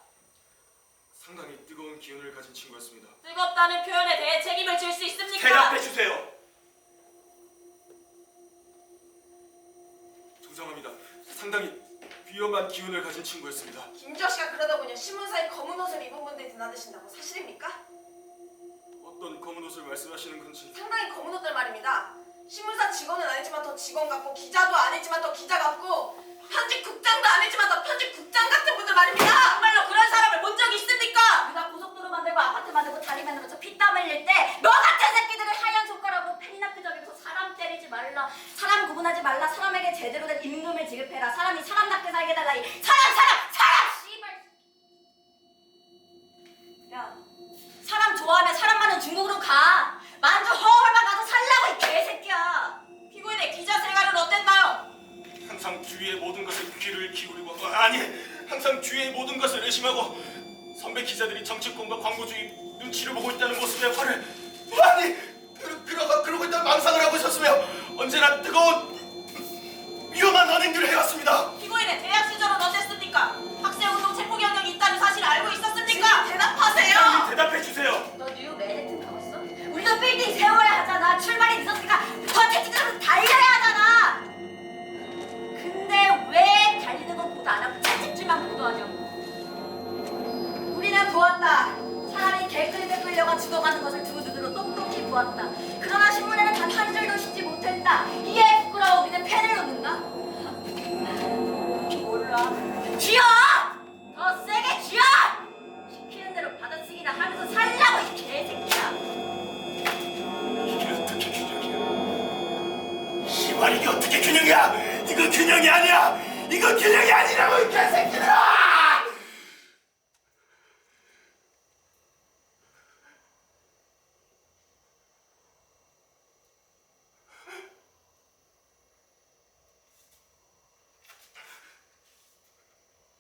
상당히 뜨거운 기운을 가진 친구였습니다. 뜨겁다는 표현에 대해 책임을 질 수 있습니까? 대답해 주세요. 정정합니다. 상당히 위험한 기운을 가진 친구였습니다. 김주혁 씨가 그러다 보니 신문사에 검은 옷을 입은 분들이 드나드신다고 사실입니까? 어떤 검은 옷을 말씀하시는 건지 상당히 검은 옷들 말입니다. 신문사 직원은 아니지만 더 직원 같고 기자도 아니지만 더 기자 같고 편집국장도 아니지만 더 편집국장 같은 분들 말입니다. 정말로 그런 사람을 본 적이 있습니까? 우리가 고속도로 만들고 아파트 만들고 다리 만들어서 피땀 흘릴 때 너 같은 새끼들을 하얀 손가락으로 페니나크적에서 사람 때리지 말라, 사람 구분하지 말라, 사람에게 제대로 된 임금을 지급해라, 사람이 사람답게 살게 해달라. 이 사람 씨발. 야, 사람 좋아하면 사람 많은 중국으로 가. 만주 허울만 가서 살라고 이 개새끼야. 피고인의 기자 생활은 어땠나요? 항상 주위의 모든 것에 귀를 기울이고 아니 항상 주위의 모든 것을 의심하고 선배 기자들이 정치권과 광고주의 눈치를 보고 있다는 모습에 화를 그러고 있다는 망상을 하고 있었으며 언제나 뜨거운 위험한 언행들을 해왔습니다. 피고인의 대학 시절은 어땠습니까? 학생운동 체포 경력이 있다는 사실을 알고 있었습니까? 대답하세요. 빨리 대답해 주세요. 너 뉴욕 맨해튼 가봤어? 우리도 빌딩 세워야 하잖아. 출발이 늦었으니까 컨텐츠대로 달려야 하잖아. 근데 왜 달리는 건 보도 안 하고 채찍질만 보도하냐고. 우리는 보았다. 사람이 개끌게 끌려가 죽어가는 것을 두 눈으로 똑똑히 보았다. 그러나 신문에는 단 한 줄도 싣지 못했다. 이에 부끄러워 우리는 펜을 놓는다. 몰라. 쥐어! 더 세게 쥐어! 시키는 대로 받아쓰기나 하면서 살라고 이 개새끼야. 이게 어떻게 균형이야? 씨발 이게 어떻게 균형이야? 이거 균형이 아니야. 이거 균형이 아니라고 이 개새끼들아!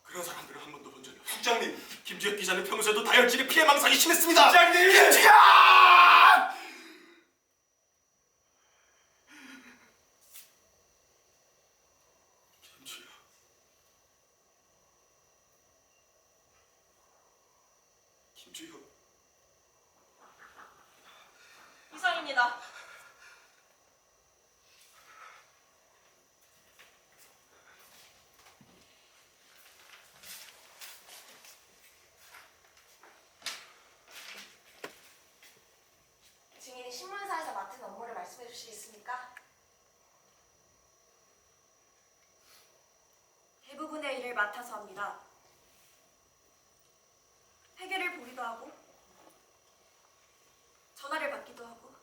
그런 사람들을 한 번도 본 적이 없어. 국장님. 김주혁 기자는 평소에도 다혈질의 피해 망상이 심했습니다. 국장님. 김주혁! 김주혁. 김주혁. 이상입니다. 증인이 신문사에서 맡은 업무를 말씀해 주시겠습니까? 대부분의 일을 맡아서 합니다. 회계를 보기도 하고 전화를 받기도 하고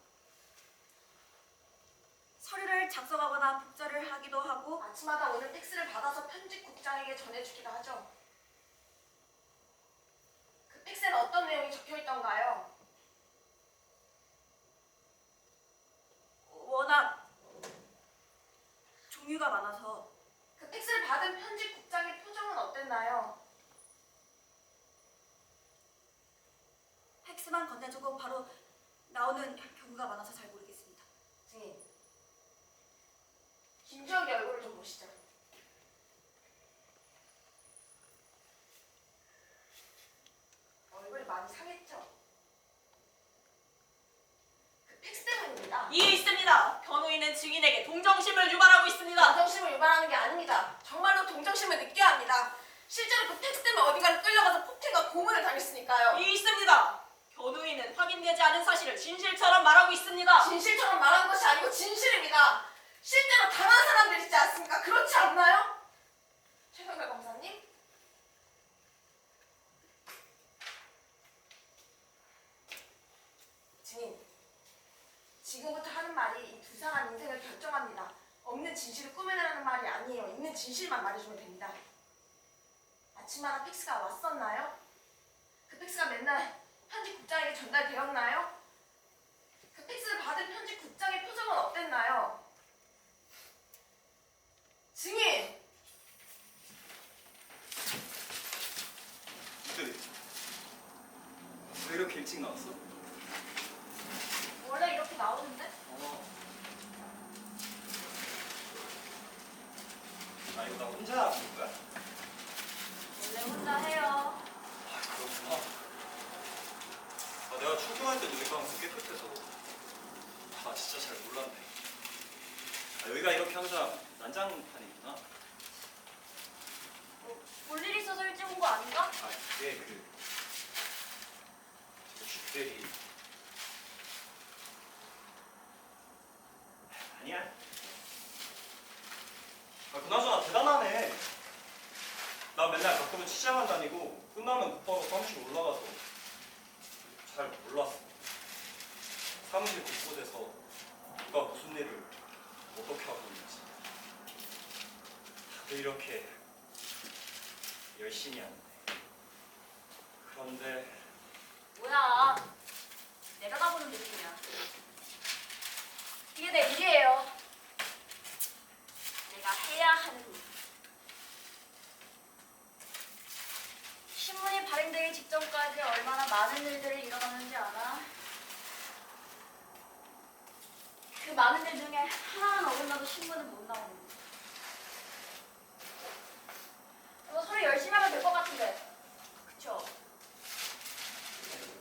서류를 작성하거나 복사를 하기도 하고 아침마다 오늘 팩스를 받아서 편집국장에게 전해주기도 하죠. 그 팩스에는 어떤 내용이 적혀있던가요? 워낙 종류가 많아서 그 팩스를 받은 편집국장의 표정은 어땠나요? 팩스만 건네주고 바로 나오는 경우가 많아서 잘 모르겠습니다. 증인, 김주혁의 얼굴을 좀 보시죠. 얼굴이 많이 상했죠? 그 팩스 때문입니다. 이해 있습니다. 변호인은 증인에게 동정심을 유발하고 있습니다. 동정심을 유발하는 게 아닙니다. 정말로 동정심을 느껴야 합니다. 실제로 그 팩스 때문에 어딘가를 끌려가서 폭행과 고문을 당했으니까요. 이해 있습니다. 변호인은 확인되지 않은 사실을 진실처럼 말하고 있습니다. 진실처럼 말하는 것이 아니고 진실입니다. 실제로 당한 사람들 있지 않습니까? 그렇지 않나요? 최경배 검사님? 증인, 지금부터 하는 말이 이 두상한 인생을 결정합니다. 없는 진실을 꾸며내라는 말이 아니에요. 있는 진실만 말해주면 됩니다. 아침마다 팩스가 왔었나요? 그 팩스가 맨날 편집국장에게 전달되었나요? 그 팩스를 받은 편집국장의 표정은 어땠나요? 증인! 왜 이렇게 일찍 나왔어? 원래 이렇게 나오는데? 아 이거 나 혼자 부를 거야? 원래 혼자 해요. 아 그렇구나. 아 내가 출근할 때 우리 방송 깨끗해서 아 진짜 잘 몰랐네. 아 여기가 이렇게 항상 난장판이구나. 볼 일 있어서 일찍 온 거 아닌가? 아 그게 저 주대리 아니야. 아 그나저나 대단하네. 나 맨날 가끔은 취재만 다니고 끝나면 급하고 사무실 올라가서 잘 몰랐어. 사무실 곳곳에서 누가 무슨 일을 어떻게 하고 있는지 다들 이렇게 열심히 하는데 그런데 뭐야. 내려다보는 느낌이야. 이게 내 일이에요. 내가 해야 하는 일. 신문이 발행되기 직전까지 얼마나 많은 일들이 일어났는지 알아? 그 많은 일 중에 하나는 어긋나도 신문은 못 나오는 거야. 뭐 소리 열심히 하면 될 것 같은데. 그쵸?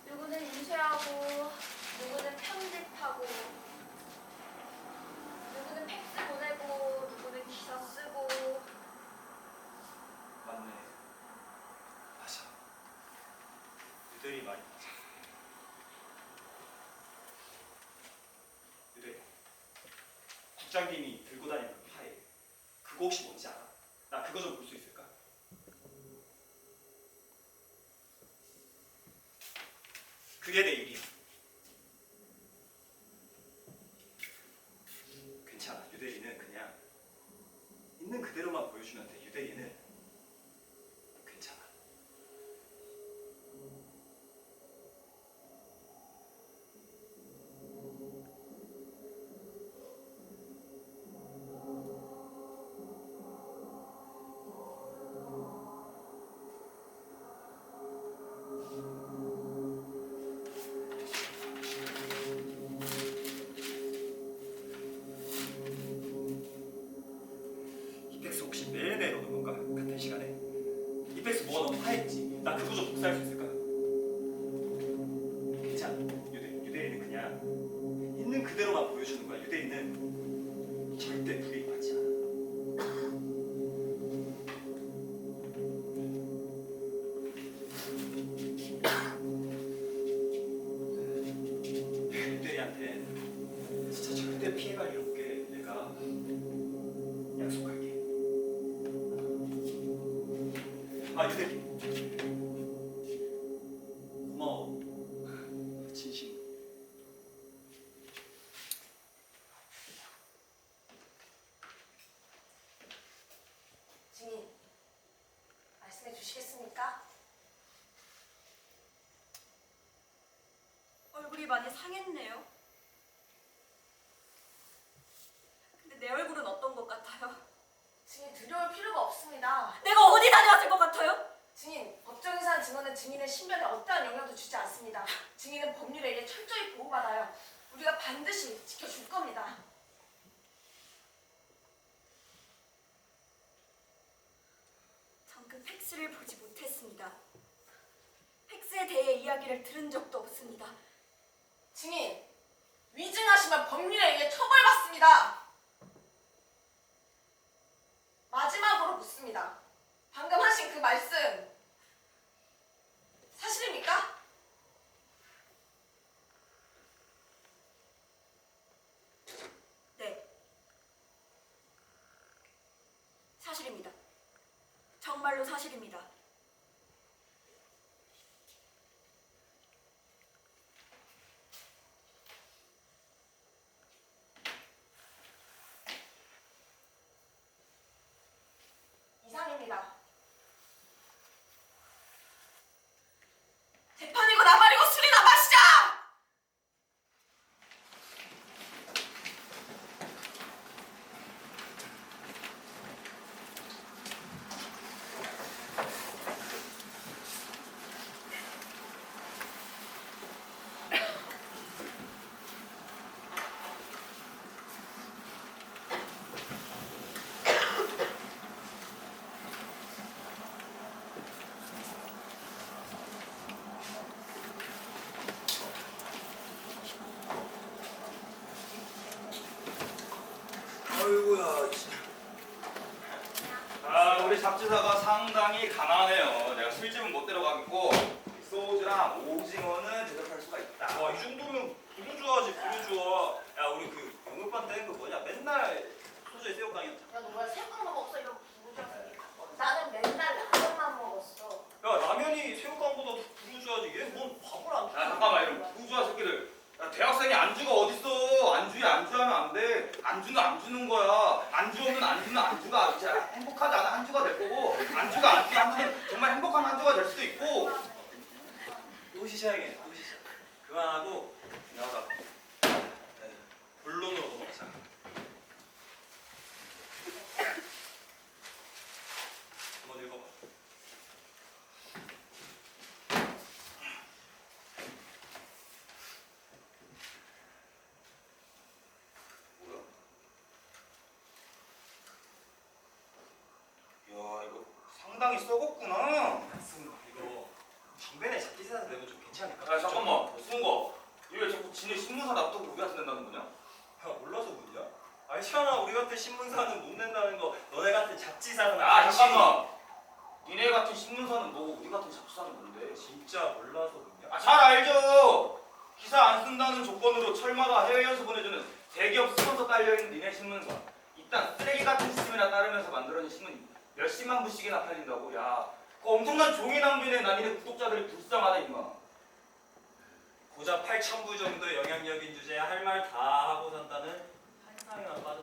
누구는 인쇄하고, 누구는 편집하고, 누구는 팩스 보내고, 누구는 기사 쓰고. 맞네. 맞아. 유대리 말이 맞아. 유대리. 국장님이 들고 다니는 그 파일. 그거 혹시 뭔지 알아? 나 그거 좀 볼 수 있을까? 그게 내 일이야. 괜찮아. 유대리는 그냥 있는 그대로만 보여주면 돼. 유대리는 괜찮아. 이펙스 혹시 매일매일 오는 건가? 같은 시간에? 이펙스 뭐가 너무 하했지? 나 그거 좀 복사할 수 있을까? 괜찮아. 유대리는 그냥 있는 그대로만 보여주는 거야. 유대리는 절대 불이익받지 않아. 유대리한테 진짜 절대 피해갈 일 없게 내가 약속할게. 아 유대리 고마워. 진심. 증인, 말씀해 주시겠습니까? 얼굴이 많이 상했네요. 근데 내 얼굴은 어떤 것 같아요? 증인, 두려울 필요가 없습니다. 내가 어디 다녀왔을 것 같아요? 증인, 법정에서 증언은 증인의 신변에 어떠한 영향도 주지 않습니다. 증인은 법률에 의해 철저히 보호받아요. 우리가 반드시 지켜줄 겁니다. 전 그 팩스를 보지 못했습니다. 팩스에 대해 이야기를 들은 적도 없습니다. 증인, 위증하시면 법률에 의해 처벌받습니다. 마지막으로 묻습니다. 방금 하신 그 말씀 사실입니까? 네. 사실입니다. 정말로 사실입니다. 아이고야. 아, 우리 잡지사가 상당히 가난해요. 내가 술집은 못 데려가겠고 소주랑 오징어는 대접할 수가 있다. 와, 이 정도면 부류 좋아하지, 부류 좋아. 야, 우리 그 영업반 때는 그 뭐냐, 맨날 소주에 새우깡이었잖아. 야, 너 뭐야? 새우깡만 먹었어? 이런 부르자. 나는 맨날 라면만 먹었어. 야, 라면이 새우깡보다 부류 좋아하지. 얘 뭔 밥을 안 야, 줘. 잠깐만, 이런 부주아 새끼들. 야, 대학생이 안주가 어딨어? 안주에 안주하면 안 돼. 안주는 안 주는 거야. 안주 없는 안주는 안주가 진짜 행복하지 않은 한주가 될 거고, 안주가 안주는 정말 행복한 한주가 될 수도 있고. 또 시작이네, 또 시작. 그만하고 나가. 본론으로 넘어가자. 한번 읽어봐. 뭐야? 야, 이거 상당히 썩었구나. 이거 방배내 잡기사한테 내면 좀 괜찮을까? 야, 잠깐만. 쓰는 거. 이왜 자꾸 지네 신문사 납두고 우리한테 낸다는 거냐? 야, 몰라서 묻냐? 아니, 시원아, 우리 같은 신문사는 못 낸다는 거 너네 같은 잡지사는 아, 알지? 잠깐만. 니네 같은 신문사는 뭐고 우리 같은 잡지사는 뭔데? 진짜 몰라서 묻냐? 아, 잘 알죠. 기사 안 쓴다는 조건으로 철마다 해외 연수 보내주는 대기업 스폰서 딸려있는 니네 신문사. 이딴 쓰레기 같은 시스템이나 따르면서 만들어진 신문이 몇십만 부씩이나 팔린다고. 야, 그 엄청난 종이 낭비네. 나 니네 구독자들이 불쌍하다 임마. 고작 8,000부 정도의 영향력인 주제에 할 말 다 하고 산다는 한상이나 빠져.